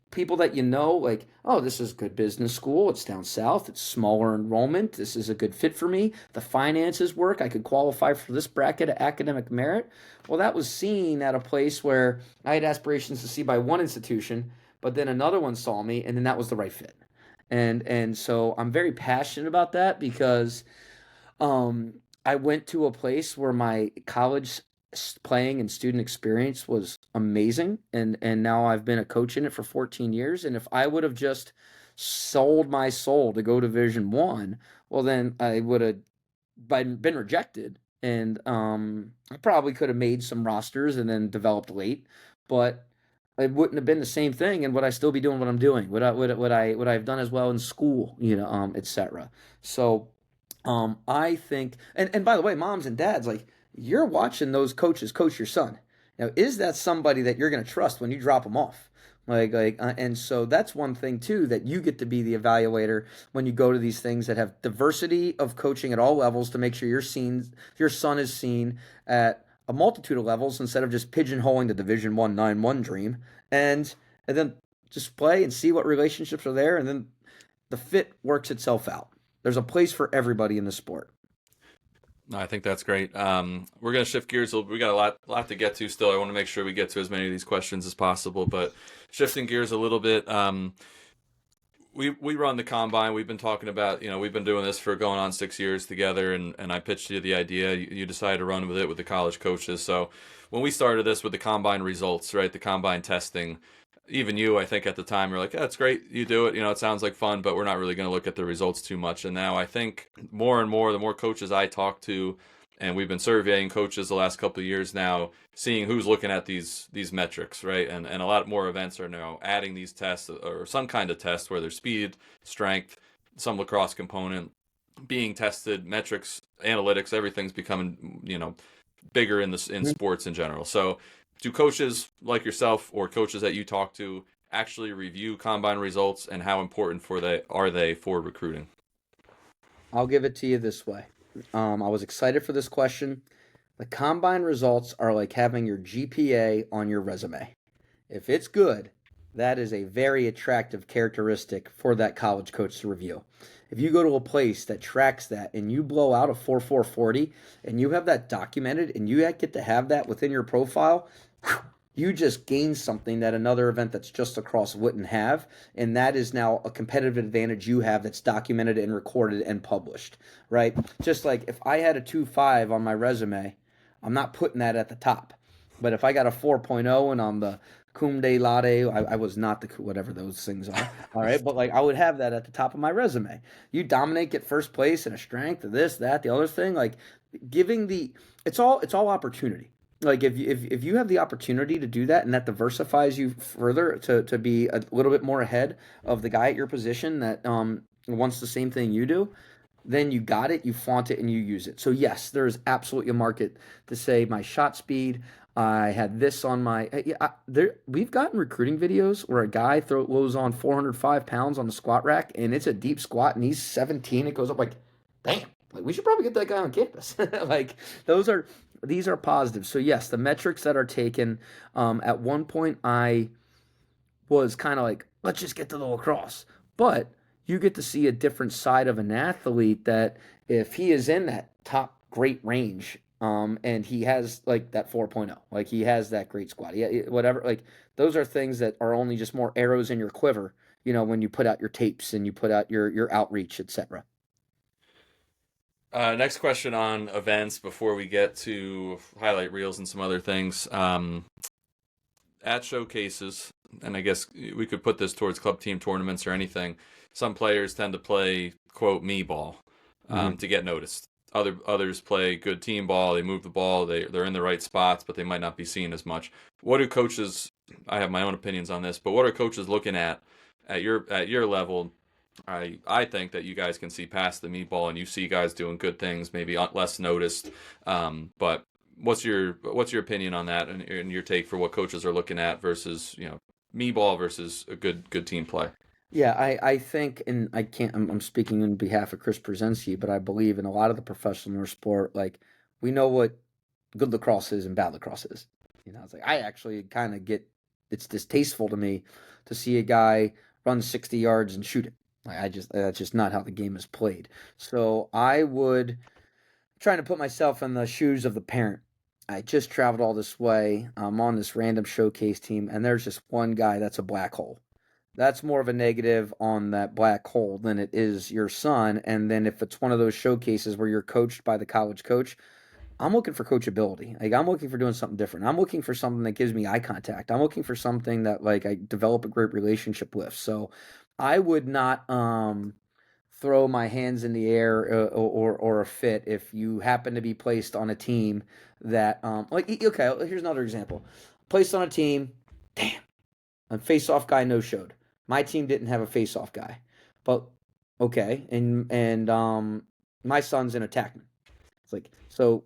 people that like, oh, this is a good business school. It's down south. It's smaller enrollment. This is a good fit for me. The finances work. I could qualify for this bracket of academic merit. Well, that was seen at a place where I had aspirations to see by one institution, but then another one saw me, and then that was the right fit. And so I'm very passionate about that because I went to a place where my college playing and student experience was amazing, and now I've been a coach in it for 14 years. And if I would have just sold my soul to go to Division I, well, then I would have been rejected, and I probably could have made some rosters and then developed late, but it wouldn't have been the same thing. And would I still be doing what I'm doing? Would I have done as well in school, etc. So I think, and by the way, moms and dads, like, you're watching those coaches coach your son. Now, is that somebody that you're going to trust when you drop them off? And so that's one thing too, that you get to be the evaluator when you go to these things that have diversity of coaching at all levels to make sure your son is seen at a multitude of levels instead of just pigeonholing the Division I 9-1 dream, and then just play and see what relationships are there, and then the fit works itself out. There's a place for everybody in the sport. No, I think that's great. We're going to shift gears. We got a lot to get to still. I want to make sure we get to as many of these questions as possible, but shifting gears a little bit. We run the combine. We've been talking about, we've been doing this for going on 6 years together, and I pitched you the idea. You decided to run with it with the college coaches. So when we started this with the combine results, right, the combine testing, even you, I think at the time, you're like, yeah, it's great. You do it. It sounds like fun, but we're not really going to look at the results too much. And now I think more and more, the more coaches I talk to, and we've been surveying coaches the last couple of years now, seeing who's looking at these metrics, right? And a lot more events are now adding these tests or some kind of test where there's speed, strength, some lacrosse component. being tested, metrics, analytics, everything's becoming, bigger in sports in general. So, do coaches like yourself or coaches that you talk to actually review combine results, and how important are they for recruiting? I'll give it to you this way. I was excited for this question. The combine results are like having your GPA on your resume. If it's good, that is a very attractive characteristic for that college coach to review. If you go to a place that tracks that and you blow out a 4.440 and you have that documented and you get to have that within your profile, you just gain something that another event that's just across wouldn't have. And that is now a competitive advantage you have that's documented and recorded and published, right? Just like if I had a 2.5 on my resume, I'm not putting that at the top. But if I got a 4.0 and I'm the cum de laude, I was not the whatever those things are. All right, but like I would have that at the top of my resume. You dominate, get first place and a strength of this, that, the other thing. Like giving the it's all opportunity. Like if you have the opportunity to do that and that diversifies you further to be a little bit more ahead of the guy at your position that wants the same thing you do, then you got it, you flaunt it, and you use it. So yes, there is absolutely a market to say my shot speed. I had this on my. There, we've gotten recruiting videos where a guy throws on 405 pounds on the squat rack, and it's a deep squat, and he's 17. It goes up like, damn. Like we should probably get that guy on campus. Like those are these are positive. So yes, the metrics that are taken. At one point, I was kind of like, let's just get to the lacrosse. But you get to see a different side of an athlete that if he is in that top great range, and he has like that 4.0, like he has that great squat, yeah, whatever, like those are things that are only just more arrows in your quiver, when you put out your tapes and you put out your outreach, etc. Next question on events before we get to highlight reels and some other things. At showcases, and I guess we could put this towards club team tournaments or anything, some players tend to play, quote, me ball Mm-hmm. to get noticed. Others play good team ball. They move the ball. They're in the right spots, but they might not be seen as much. What do coaches? I have my own opinions on this, but what are coaches looking at your level? I think that you guys can see past the meat ball, and you see guys doing good things, maybe less noticed. But what's your opinion on that, and your take for what coaches are looking at versus me ball versus a good team play? Yeah, I think, and I can't, I'm speaking on behalf of Chris Perzinski, but I believe in a lot of the professional sport, like we know what good lacrosse is and bad lacrosse is. It's like I actually kind of get it's distasteful to me to see a guy run 60 yards and shoot it. Like that's just not how the game is played. So I would trying to put myself in the shoes of the parent. I just traveled all this way. I'm on this random showcase team, and there's just one guy that's a black hole. That's more of a negative on that black hole than it is your son. And then if it's one of those showcases where you're coached by the college coach, I'm looking for coachability. Like I'm looking for doing something different. I'm looking for something that gives me eye contact. I'm looking for something that like I develop a great relationship with. So I would not throw my hands in the air or a fit if you happen to be placed on a team that like okay, here's another example. Placed on a team, damn, a face-off guy no showed. My team didn't have a face-off guy, but okay, and my son's an attackman. It's like so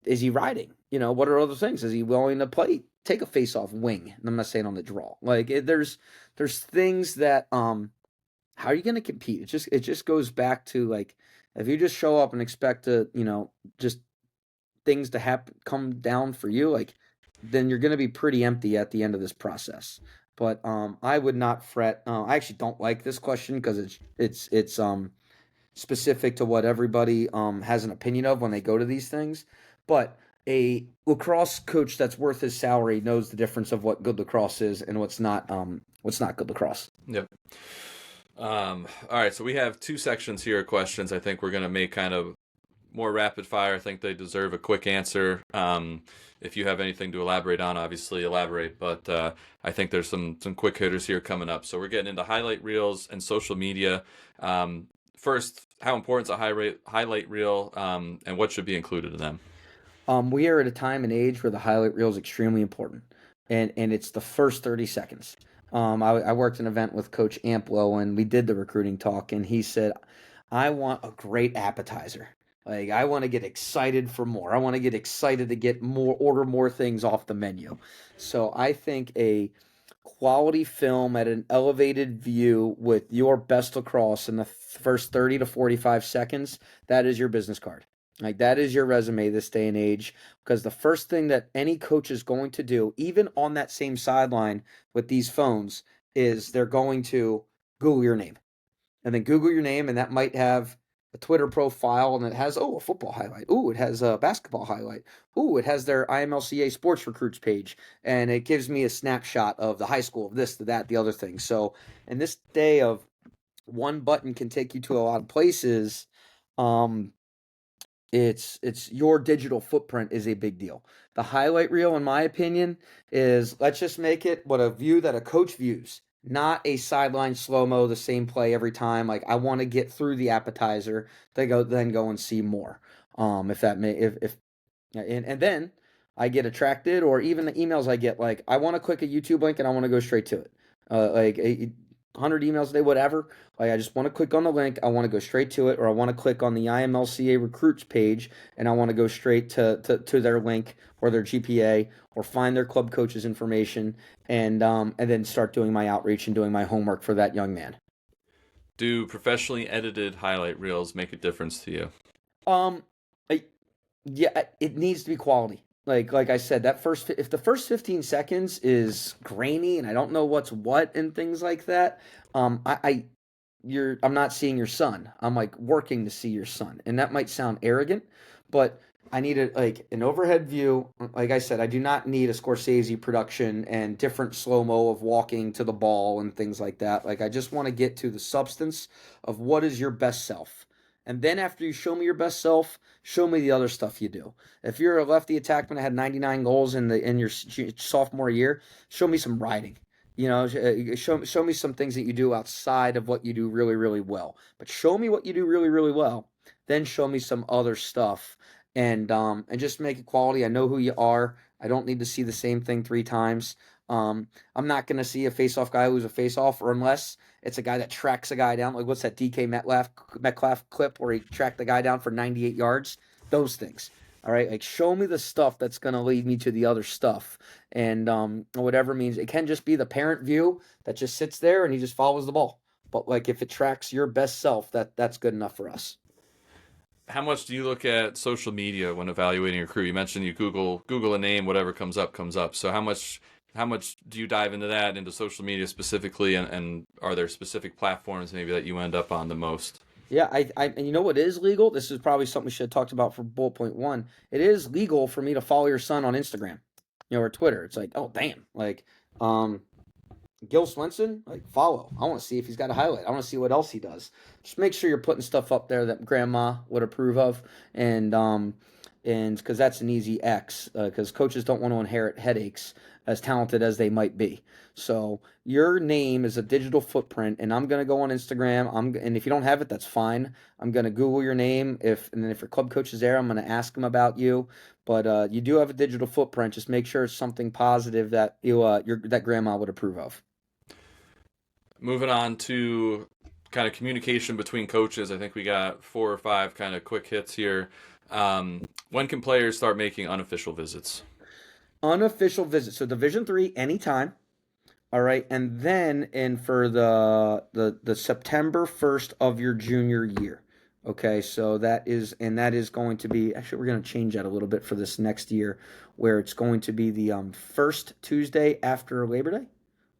is he riding? What are other things? Is he willing to take a face-off wing? And I'm not saying on the draw. Like there's things that how are you going to compete? It just goes back to like if you just show up and expect to just things to happen come down for you, like then you're going to be pretty empty at the end of this process. But I would not fret. I actually don't like this question because it's specific to what everybody has an opinion of when they go to these things. But a lacrosse coach that's worth his salary knows the difference of what good lacrosse is and what's not good lacrosse. Yep. All right, so we have two sections here of questions. I think we're gonna make kind of more rapid fire. I think they deserve a quick answer. If you have anything to elaborate on, obviously elaborate. But I think there's some quick hitters here coming up. So we're getting into highlight reels and social media. First, how important is a highlight reel, and what should be included in them? We are at a time and age where the highlight reel is extremely important, and it's the first 30 seconds. I worked an event with Coach Amplo, and we did the recruiting talk, and he said, I want a great appetizer. Like I want to get excited for more. I want to get excited to get more, order more things off the menu. So I think a quality film at an elevated view with your best lacrosse in the first 30 to 45 seconds, that is your business card. Like that is your resume this day and age. Because the first thing that any coach is going to do, even on that same sideline with these phones, is they're going to Google your name and then Google your name, and that might have a Twitter profile, and it has a football highlight. It has a basketball highlight. It has their IMLCA sports recruits page, and it gives me a snapshot of the high school, of this, to that, the other thing. So, in this day of one button can take you to a lot of places, um, it's your digital footprint is a big deal. The highlight reel, in my opinion, is let's just make it what a view that a coach views, not a sideline slow mo, the same play every time. Like I want to get through the appetizer, then go and see more. If that may if and then I get attracted, or even the emails I get, like I want to click a YouTube link and I want to go straight to it. Like 100 emails a day, whatever. Like I just want to click on the link, I want to go straight to it, or I want to click on the IMLCA recruits page and I want to go straight to their link or their GPA or find their club coach's information and then start doing my outreach and doing my homework for that young man. Do professionally edited highlight reels make a difference to you? Um, I, yeah, it needs to be quality. Like I said, that first if the first 15 seconds is grainy and I don't know what's what and things like that, I I'm not seeing your son. I'm like working to see your son, and that might sound arrogant, but I need like an overhead view. Like I said, I do not need a Scorsese production and different slow mo of walking to the ball and things like that. Like I just want to get to the substance of what is your best self. And then after you show me your best self, show me the other stuff you do. If you're a lefty attackman that had 99 goals in your sophomore year, show me some riding. Show me some things that you do outside of what you do really, really well. But show me what you do really, really well. Then show me some other stuff, and just make it quality. I know who you are. I don't need to see the same thing three times. I'm not going to see a face-off guy who's a face-off, or unless it's a guy that tracks a guy down. Like what's that DK Metcalf clip where he tracked the guy down for 98 yards? Those things. All right, like show me the stuff that's going to lead me to the other stuff, and whatever means it can just be the parent view that just sits there and he just follows the ball. But like if it tracks your best self, that's good enough for us. How much do you look at social media when evaluating your crew? You mentioned you Google a name, whatever comes up comes up. So how much do you dive into that, into social media specifically, and are there specific platforms maybe that you end up on the most? Yeah, and you know what is legal? This is probably something we should have talked about for bullet point one. It is legal for me to follow your son on Instagram, or Twitter. It's like, oh damn, like, um, Gil Swenson, like follow. I want to see if he's got a highlight. I want to see what else he does. Just make sure you're putting stuff up there that grandma would approve of, and because that's an easy X. Because coaches don't want to inherit headaches, as talented as they might be. So your name is a digital footprint, and I'm gonna go on Instagram. And if you don't have it, that's fine. I'm gonna Google your name. And then if your club coach is there, I'm gonna ask him about you. But you do have a digital footprint. Just make sure it's something positive that that grandma would approve of. Moving on to kind of communication between coaches, I think we got four or five kind of quick hits here. When can players start making unofficial visits? Unofficial visit. So Division 3 anytime. All right, and then for the September 1st of your junior year. Okay, so that is going to be, actually we're going to change that a little bit for this next year, where it's going to be the first Tuesday after Labor Day.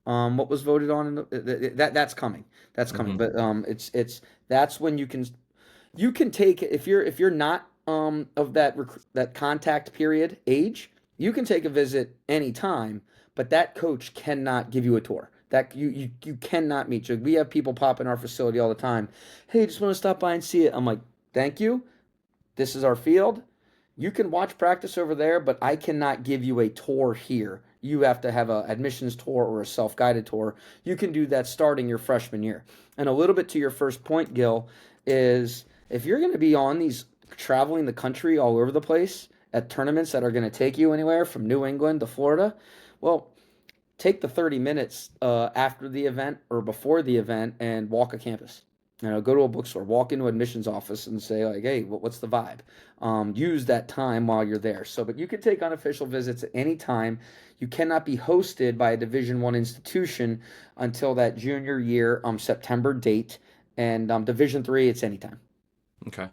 What was voted on in that's coming. That's coming. Hmm. But it's that's when you can take, if you're not of that contact period age, you can take a visit anytime, but that coach cannot give you a tour. That you cannot meet. So we have people pop in our facility all the time. Hey, just want to stop by and see it. I'm like, thank you. This is our field. You can watch practice over there, but I cannot give you a tour here. You have to have a admissions tour or a self-guided tour. You can do that starting your freshman year. And a little bit to your first point, Gil, is if you're going to be on these traveling the country all over the place at tournaments that are going to take you anywhere from New England to Florida, well, take the 30 minutes after the event or before the event and walk a campus. Go to a bookstore, walk into an admissions office and say like, hey, what's the vibe? Use that time while you're there. So, but you can take unofficial visits at any time. You cannot be hosted by a Division I institution until that junior year September date, and Division III, it's anytime. Okay.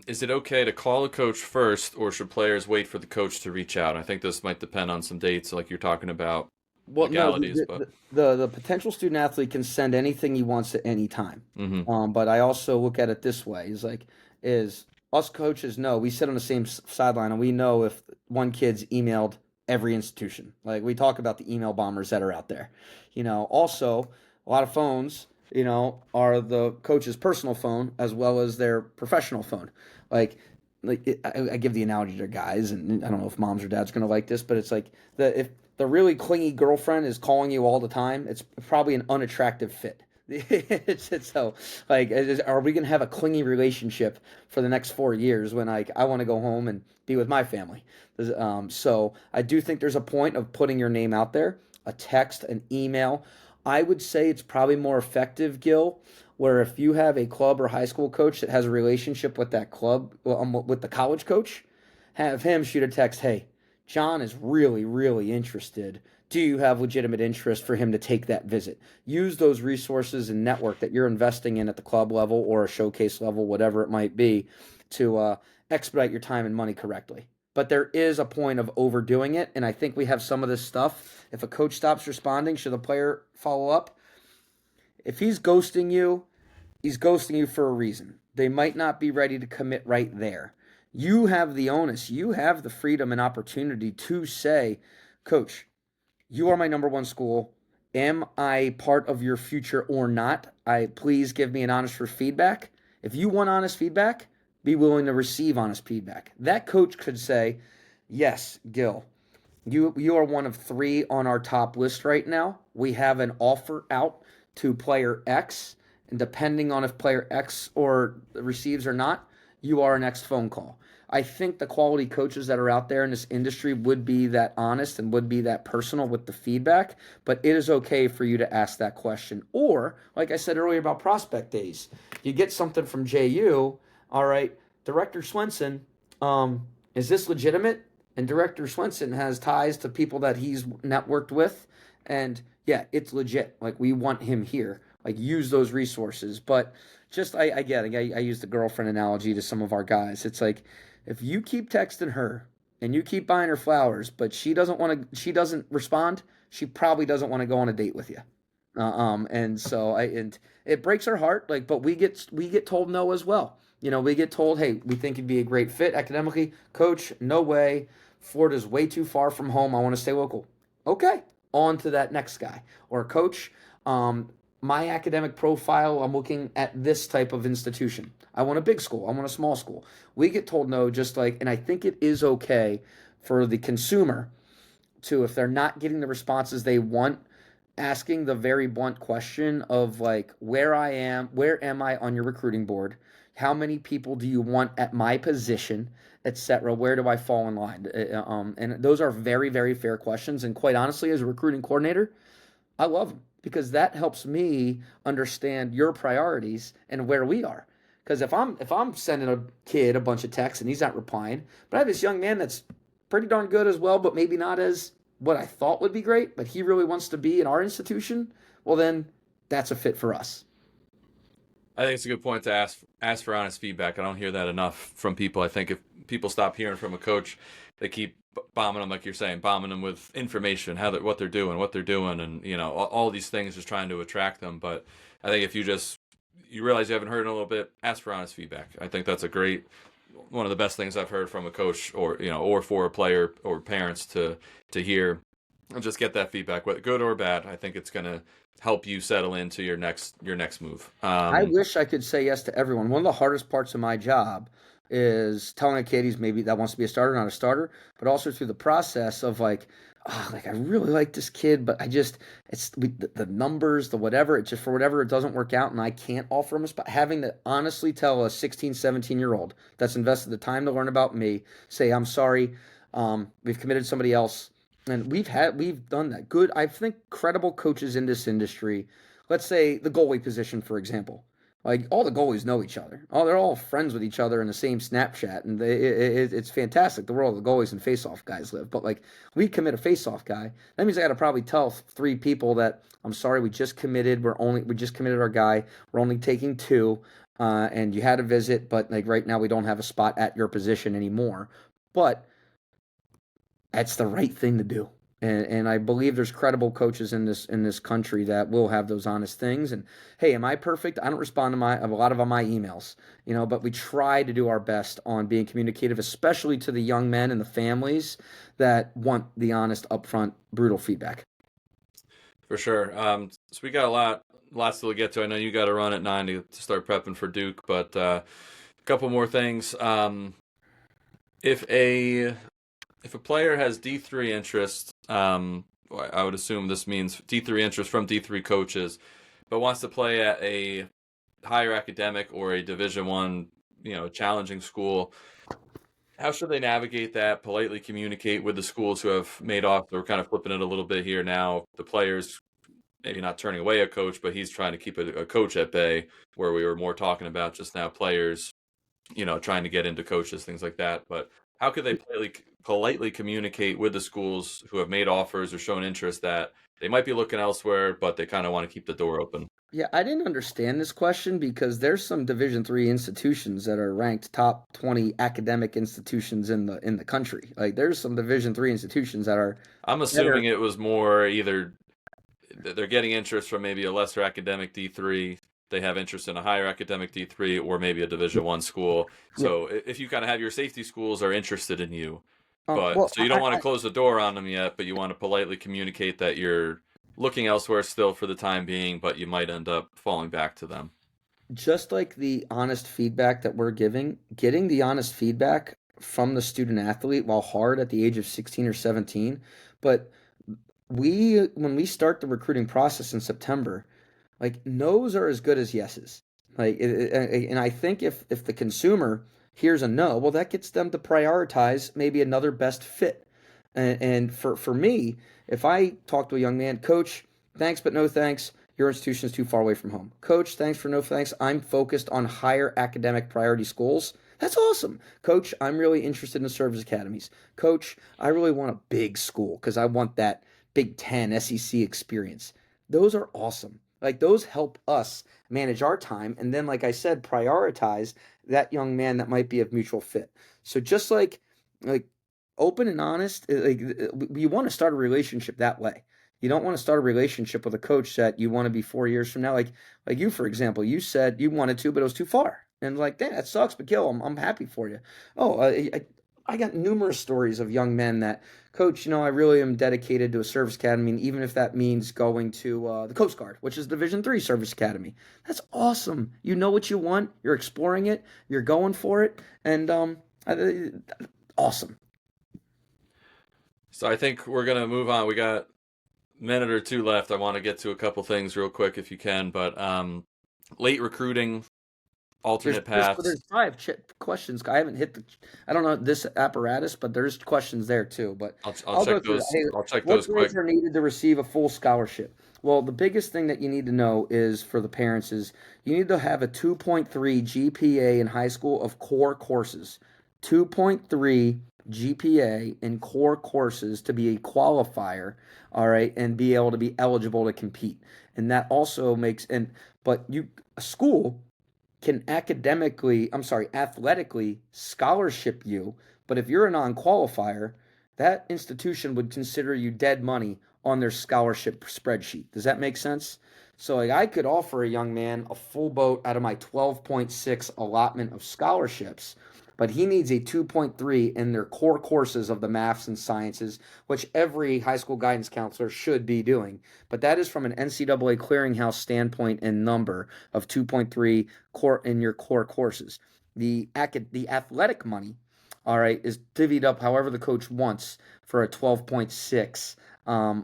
Is it okay to call a coach first, or should players wait for the coach to reach out? I think this might depend on some dates, like you're talking about Well, no, legalities, but the potential student athlete can send anything he wants at any time. hmm But I also look at it this way: is us coaches know we sit on the same sideline and we know if one kid's emailed every institution. Like we talk about the email bombers that are out there. Also a lot of phones, are the coach's personal phone as well as their professional phone. Like I give the analogy to guys, and I don't know if moms or dads are going to like this, but it's like if the really clingy girlfriend is calling you all the time, it's probably an unattractive fit. It's so are we gonna have a clingy relationship for the next 4 years when I want to go home and be with my family? So I do think there's a point of putting your name out there, a text, an email. I would say it's probably more effective, Gil, where if you have a club or high school coach that has a relationship with that club, with the college coach, have him shoot a text, hey, John is really, really interested. Do you have legitimate interest for him to take that visit? Use those resources and network that you're investing in at the club level or a showcase level, whatever it might be, to expedite your time and money correctly. But there is a point of overdoing it, and I think we have some of this stuff. If a coach stops responding, should the player follow up? If he's ghosting you for a reason. They might not be ready to commit right there. You have the onus, you have the freedom and opportunity to say, Coach, you are my number one school. Am I part of your future or not? Please give me an honest feedback. If you want honest feedback, be willing to receive honest feedback. That coach could say, yes, Gil, you are one of three on our top list right now. We have an offer out to player X, and depending on if player X or receives or not, you are a next phone call. I think the quality coaches that are out there in this industry would be that honest and would be that personal with the feedback, but it is okay for you to ask that question. Or, like I said earlier about prospect days, you get something from JU, all right, Director Swenson, is this legitimate? And Director Swenson has ties to people that he's networked with, and yeah, it's legit. Like, we want him here. Like, use those resources. But just, I get it. I use the girlfriend analogy to some of our guys. It's like, if you keep texting her and you keep buying her flowers, but she doesn't respond, she probably doesn't want to go on a date with you. And so and it breaks our heart. Like, but we get told no as well. We get told, hey, we think you'd be a great fit academically. Coach, no way. Florida's way too far from home. I want to stay local. Okay, on to that next guy. Or coach, my academic profile, I'm looking at this type of institution. I want a big school. I want a small school. We get told no, and I think it is okay for the consumer to, if they're not getting the responses they want, asking the very blunt question of like, where am I on your recruiting board? How many people do you want at my position, etc.? Where do I fall in line? And those are very, very fair questions. And quite honestly, as a recruiting coordinator, I love them because that helps me understand your priorities and where we are. Because if I'm sending a kid a bunch of texts and he's not replying, but I have this young man that's pretty darn good as well, but maybe not as what I thought would be great, but he really wants to be in our institution, well then that's a fit for us. I think it's a good point to ask for honest feedback. I don't hear that enough from people. I think if people stop hearing from a coach, they keep bombing them, like you're saying, bombing them with information, what they're doing, and all these things, just trying to attract them. But I think if you realize you haven't heard in a little bit, ask for honest feedback. I think that's one of the best things I've heard from a coach, or for a player or parents to hear, and just get that feedback, whether good or bad. I think it's gonna help you settle into your next move. I wish I could say yes to everyone. One of the hardest parts of my job is telling a kid he's maybe that wants to be a starter, not a starter, but also through the process of like, oh, like I really like this kid, but the numbers, the whatever, it just for whatever it doesn't work out, and I can't offer him a spot. Having to honestly tell a 16, 17-year-old that's invested the time to learn about me, say, I'm sorry, we've committed to somebody else. And we've done that. Good, I think credible coaches in this industry, let's say the goalie position, for example. Like all the goalies know each other. Oh, they're all friends with each other in the same Snapchat, and it's fantastic. The world the goalies and faceoff guys live. But like we commit a faceoff guy, that means I got to probably tell three people that I'm sorry, we just committed. We just committed our guy. We're only taking two, and you had a visit, but like right now we don't have a spot at your position anymore. But that's the right thing to do. And I believe there's credible coaches in this country that will have those honest things. And hey, am I perfect? I don't respond to a lot of my emails, but we try to do our best on being communicative, especially to the young men and the families that want the honest, upfront, brutal feedback. For sure. So we got lots to get to. I know you got to run at 9 to start prepping for Duke, but a couple more things. If a if a player has D3 interest, I would assume this means D3 interest from D3 coaches, but wants to play at a higher academic or a Division 1, challenging school. How should they navigate that? Politely communicate with the schools who have made off. We're kind of flipping it a little bit here now. The players maybe not turning away a coach, but he's trying to keep a coach at bay. Where we were more talking about just now, players, trying to get into coaches, things like that. But how could they politely communicate with the schools who have made offers or shown interest that they might be looking elsewhere, but they kind of want to keep the door open? Yeah, I didn't understand this question because there's some Division 3 institutions that are ranked top 20 academic institutions in the country. Like there's some Division 3 institutions that are I'm better. assuming it was more either they're getting interest from maybe a lesser academic D3. They have interest in a higher academic D3 or maybe a Division 1 school. Yeah. So if you kind of have your safety schools are interested in you, but Well, so you don't want to close the door on them yet, but you want to politely communicate that you're looking elsewhere still for the time being, but you might end up falling back to them. just like the honest feedback that we're getting the honest feedback from the student athlete while hard at the age of 16 or 17. But when we start the recruiting process in September, like no's are as good as yeses. And I think if the consumer hears a no, well, that gets them to prioritize maybe another best fit. And for me, if I talk to a young man, coach, thanks but no thanks. Your institution is too far away from home. Coach, thanks for no thanks. I'm focused on higher academic priority schools. That's awesome. Coach, I'm really interested in service academies. Coach, I really want a big school because I want that Big Ten SEC experience. Those are awesome. Like those help us manage our time and then like I said prioritize that young man that might be of mutual fit. So just like open and honest, you want to start a relationship that way. You don't want to start a relationship with a coach that you want to be 4 years from now. Like you, for example, you said you wanted to, but it was too far. And like, damn, that sucks, but Gil, I'm happy for you. Oh, I got numerous stories of young men that, coach, I really am dedicated to a service academy, and even if that means going to the Coast Guard, which is Division 3 service academy, that's awesome. You know what you want, you're exploring it, you're going for it, and awesome. So I think we're gonna move on. We got a minute or two left. I want to get to a couple things real quick if you can, but late recruiting, alternate paths. There's five questions. I haven't hit the. I don't know this apparatus, but there's questions there too. But I'll I'll go check through that. those. Hey, I'll check what those quick. grades are needed to receive a full scholarship? Well, the biggest thing that you need to know is for the parents is you need to have a 2.3 GPA in high school of core courses. 2.3 GPA in core courses to be a qualifier, all right, and be able to be eligible to compete. And that also makes but a school can athletically scholarship you, but if you're a non-qualifier, that institution would consider you dead money on their scholarship spreadsheet. Does that make sense? So like I could offer a young man a full boat out of my 12.6 allotment of scholarships, but he needs a 2.3 in their core courses of the maths and sciences, which every high school guidance counselor should be doing. But that is from an NCAA clearinghouse standpoint and number of 2.3 core in your core courses. The athletic money, all right, is divvied up however the coach wants for a 12.6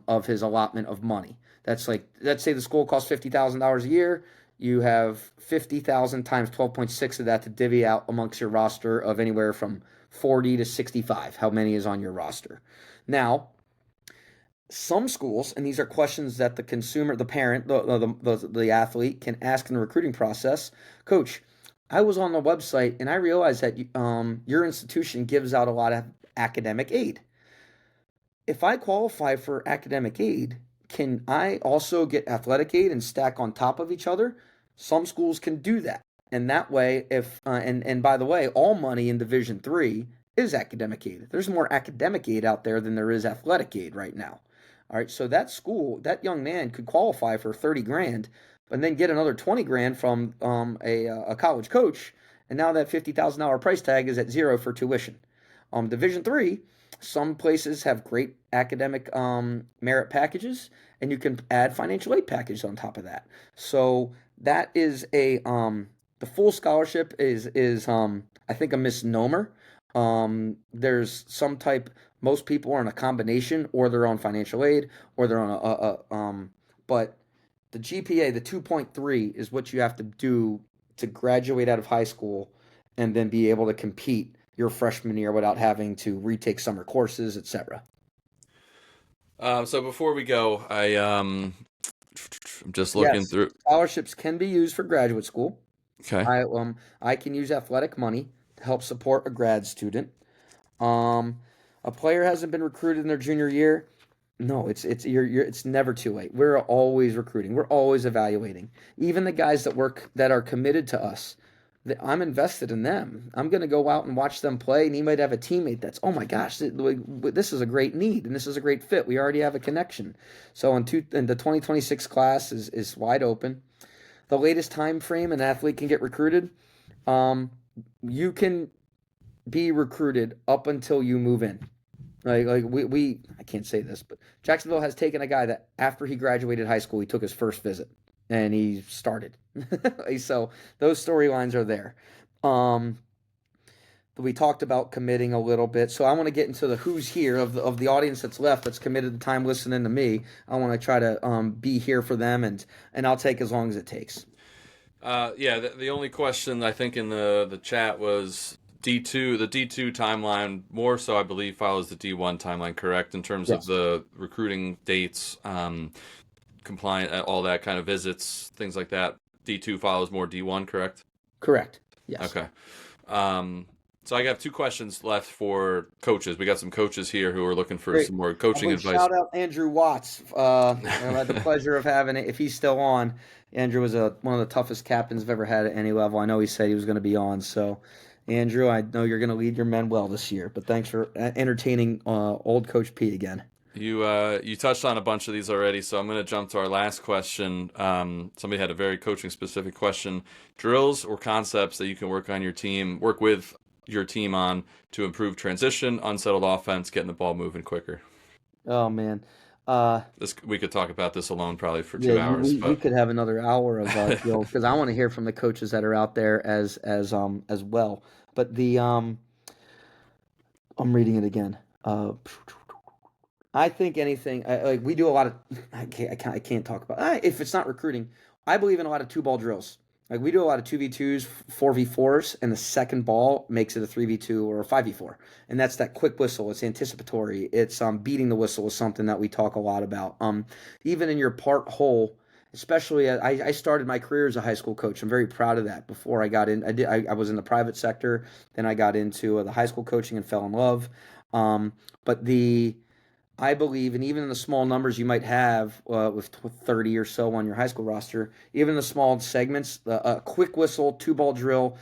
of his allotment of money. That's like, let's say the school costs $50,000 a year. You have 50,000 times 12.6 of that to divvy out amongst your roster of anywhere from 40 to 65, how many is on your roster. Now, Some schools, and these are questions that the consumer, the parent, the athlete can ask in the recruiting process. Coach, I was on the website and I realized that your institution gives out a lot of academic aid. If I qualify for academic aid, can I also get athletic aid and stack on top of each other? Some schools can do that. And that way, if and by the way, all money in Division Three is academic aid. There's more academic aid out there than there is athletic aid right now. All right, so that school, that young man could qualify for 30 grand, and then get another 20 grand from a college coach, and now that $50,000 price tag is at zero for tuition. Division Three, some places have great academic merit packages, and you can add financial aid packages on top of that. So that is the full scholarship is I think a misnomer. There's some type. Most people are on a combination, or they're on financial aid, or they're on But the GPA, the 2.3, is what you have to do to graduate out of high school, and then be able to compete your freshman year without having to retake summer courses, etc. So before we go, I'm just looking Yes, through. scholarships can be used for graduate school. Okay. I can use athletic money to help support a grad student. Um, a player hasn't been recruited in their junior year. No, it's never too late. We're always recruiting. We're always evaluating. Even the guys that are committed to us, I'm invested in them. I'm going to go out and watch them play, and he might have a teammate that's, oh my gosh, this is a great need and this is a great fit. We already have a connection. So in the 2026 class is wide open. The latest time frame an athlete can get recruited, um, you can be recruited up until you move in. Like we I can't say this, but Jacksonville has taken a guy that after he graduated high school, he took his first visit and he started. So those storylines are there. Um, we talked about committing a little bit, so I want to get into the who's here of the audience that's left that's committed the time listening to me. I want to try to be here for them, and I'll take as long as it takes. Yeah, the only question I think in the chat was D2. The D2 timeline more so, I believe, follows the D1 timeline, correct, in terms of Yes, the recruiting dates, compliant, all that kind of visits, things like that. D2 follows more D1, correct? correct. Yes. Okay. Um, so I got two questions left for coaches. We got some coaches here who are looking for Great. some more I coaching would advice. shout out Andrew Watts. I had the pleasure of having it. If he's still on, Andrew was one of the toughest captains I've ever had at any level. I know he said he was going to be on. So, Andrew, I know you're going to lead your men well this year. But thanks for entertaining old Coach P again. You touched on a bunch of these already, so I'm going to jump to our last question. Somebody had a very coaching specific question: drills or concepts that you can work with your team on to improve transition, unsettled offense, getting the ball moving quicker. Oh man. Uh, This we could talk about this alone probably for yeah, 2 hours, we but could have another hour of drills because I want to hear from the coaches that are out there as well. But the I'm reading it again. I think anything like we do a lot of. I can't talk about if it's not recruiting. I believe in a lot of two ball drills. Like we do a lot of 2v2s, 4v4s, and the second ball makes it a 3v2 or a 5v4, and that's that quick whistle. It's anticipatory. It's beating the whistle is something that we talk a lot about. Even in your part whole, especially I started my career as a high school coach. I'm very proud of that. Before I got in, I was in the private sector. Then I got into the high school coaching and fell in love. But the I believe, and even in the small numbers you might have with 30 or so on your high school roster, even the small segments, a quick whistle, two ball drill,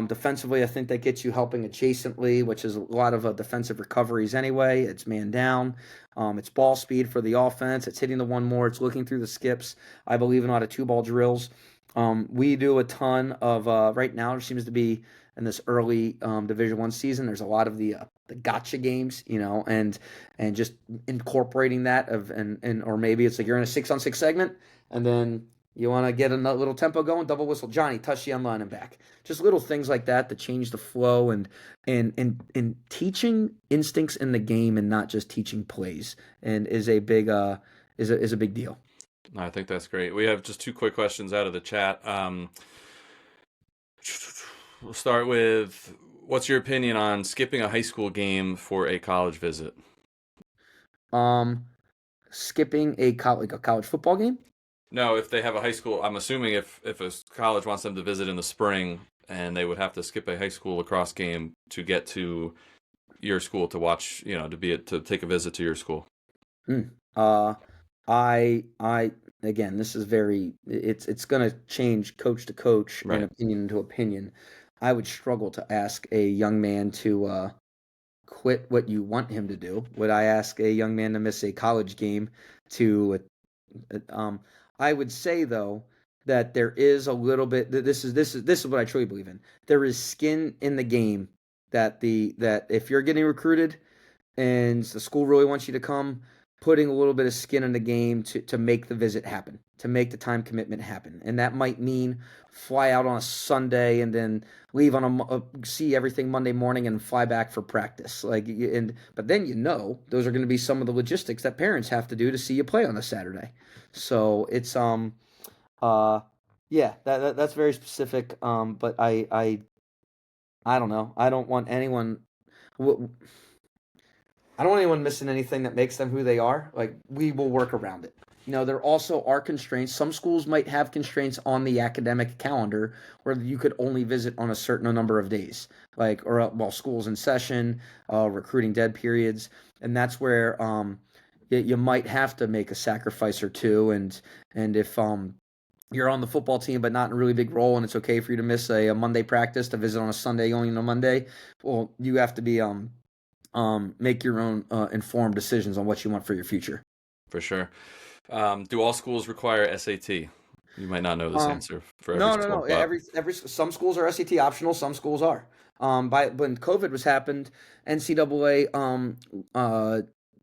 defensively, I think that gets you helping adjacently, which is a lot of defensive recoveries anyway. It's man down, it's ball speed for the offense, it's hitting the one more, it's looking through the skips. I believe in a lot of two ball drills. We do a ton of right now. There seems to be in this early Division 1 season. There's a lot of the gotcha games, and just incorporating that and or maybe it's like you're in a 6-on-6 segment, and then you want to get a little tempo going, double whistle, Johnny, touch the end line and back. Just little things like that change the flow and teaching instincts in the game and not just teaching plays and is a big is a big deal. I think that's great. We have just two quick questions out of the chat. We'll start with, what's your opinion on skipping a high school game for a college visit? Um, skipping like a college football game? No, if they have a high school, I'm assuming if a college wants them to visit in the spring, and they would have to skip a high school lacrosse game to get to your school to watch, to take a visit to your school. Mm. Uh, I again, this is it's going to change coach to coach and Right. opinion to opinion. I would struggle to ask a young man to quit what you want him to do. Would I ask a young man to miss a college game to um I would say though that there is a little bit this is what I truly believe in. There is skin in the game that if you're getting recruited and the school really wants you to come, putting a little bit of skin in the game to make the visit happen, to make the time commitment happen. And that might mean fly out on a Sunday and then leave on see everything Monday morning and fly back for practice. But then those are going to be some of the logistics that parents have to do to see you play on a Saturday. So it's uh yeah, that's very specific. But I don't know. I don't want anyone missing anything that makes them who they are. Like, we will work around it. There also are constraints. Some schools might have constraints on the academic calendar where you could only visit on a certain number of days, like, or while school's in session, recruiting dead periods. And that's where you might have to make a sacrifice or two. And if you're on the football team but not in a really big role and it's okay for you to miss a Monday practice to visit on a Sunday only on a Monday, well, you have to be make your own informed decisions on what you want for your future. For sure. Do all schools require SAT? You might not know this Um, answer for every no, no, school, no. but Every some schools are SAT optional, some schools are. By when COVID was happened, NCAA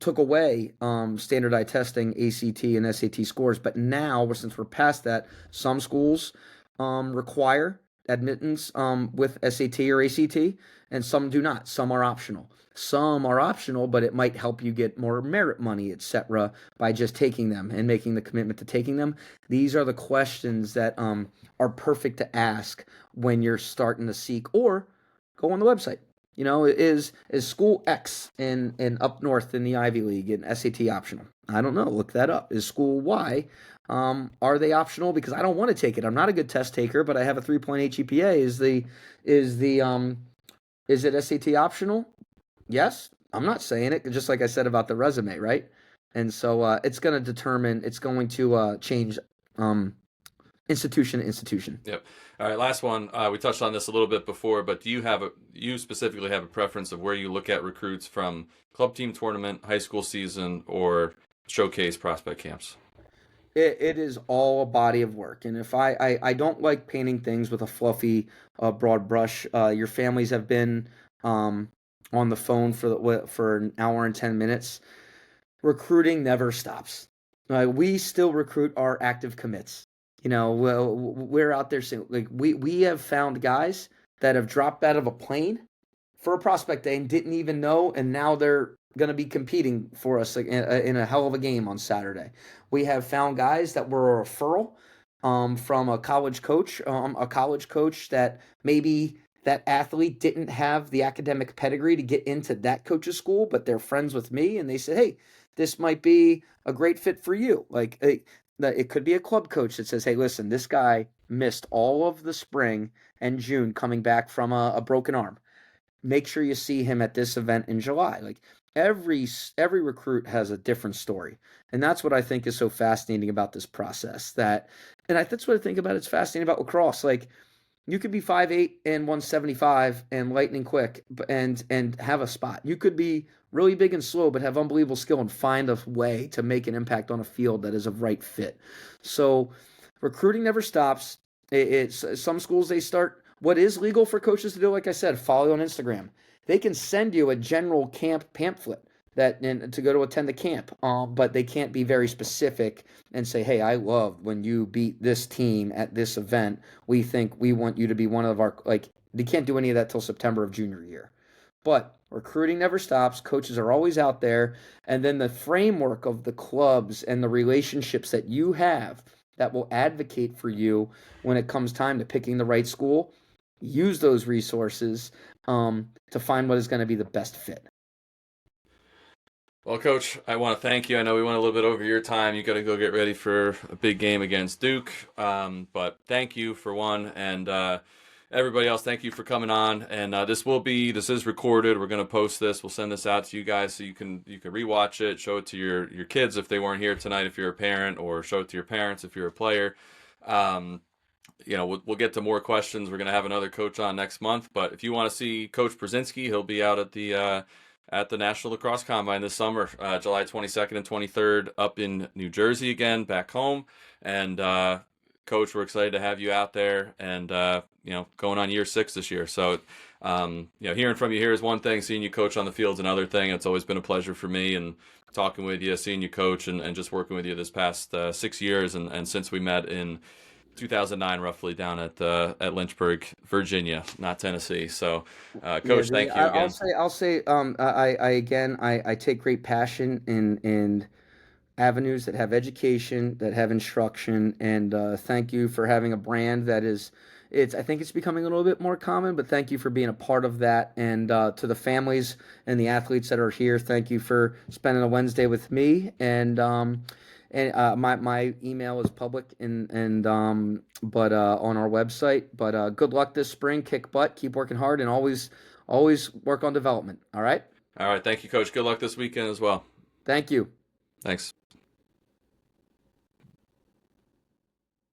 took away standardized testing, ACT and SAT scores. But now, since we're past that, some schools require admittance with SAT or ACT, and some do not. Some are optional. Some are optional, but it might help you get more merit money, etc., by just taking them and making the commitment to taking them. These are the questions that are perfect to ask when you're starting to seek, or go on the website. Is school X in up north in the Ivy League in SAT optional? I don't know. Look that up. Is school Y? Are they optional? Because I don't want to take it. I'm not a good test taker, but I have a 3.8 GPA. Is it SAT optional? Yes. I'm not saying it. Just like I said about the resume, right? And so it's going to change um, institution to institution. yep. All right, last one. We touched on this a little bit before, but you specifically have a preference of where you look at recruits from club team tournament, high school season, or showcase prospect camps? It is all a body of work. And if I don't like painting things with a fluffy, broad brush. Your families have been on the phone for an hour and 10 minutes. Recruiting never stops. We still recruit our active commits. We're out there saying, like, we have found guys that have dropped out of a plane for a prospect day and didn't even know, and now they're going to be competing for us, like, in a hell of a game on Saturday. We have found guys that were a referral from a college coach that maybe that athlete didn't have the academic pedigree to get into that coach's school, but they're friends with me, and they said, "Hey, this might be a great fit for you." Like, it could be a club coach that says, "Hey, listen, this guy missed all of the spring and June coming back from a broken arm. Make sure you see him at this event in July." Like, every recruit has a different story, and that's what I think is so fascinating about this process. That's what I think about. It's fascinating about lacrosse. Like, you could be 5'8" and 175 and lightning quick, and have a spot. You could be really big and slow, but have unbelievable skill and find a way to make an impact on a field that is a right fit. So, recruiting never stops. It's some schools, they start what is legal for coaches to do. Like I said, follow on Instagram. They can send you a general camp pamphlet to go to attend the camp, but they can't be very specific and say, "Hey, I love when you beat this team at this event. We want you to be one of our," like, they can't do any of that till September of junior year. But recruiting never stops. Coaches are always out there. And then the framework of the clubs and the relationships that you have that will advocate for you when it comes time to picking the right school, use those resources to find what is going to be the best fit. Well, Coach, I want to thank you. I know we went a little bit over your time. You got to go get ready for a big game against Duke. But thank you for one, and everybody else, thank you for coming on. And this is recorded. We're going to post this. We'll send this out to you guys so you can rewatch it, show it to your kids if they weren't here tonight, if you're a parent, or show it to your parents if you're a player. Um, we'll get to more questions. We're going to have another coach on next month. But if you want to see Coach Perzinski, he'll be out at the National Lacrosse Combine this summer, July 22nd and 23rd, up in New Jersey again, back home. And Coach, we're excited to have you out there, and going on year 6 this year. So, hearing from you here is one thing. Seeing you coach on the field's another thing. It's always been a pleasure for me, and talking with you, seeing you coach, and just working with you this past 6 years, and since we met in 2009, roughly, down at Lynchburg, Virginia, not Tennessee. So, Yeah, Coach, thank you again. I'll say, I again, I take great passion in avenues that have education, that have instruction, and thank you for having a brand that is, I think it's becoming a little bit more common, but thank you for being a part of that. And to the families and the athletes that are here, thank you for spending a Wednesday with me. And my email is public and but on our website. But good luck this spring. Kick butt. Keep working hard, and always work on development. All right. All right, thank you, Coach. Good luck this weekend as well. Thank you. Thanks.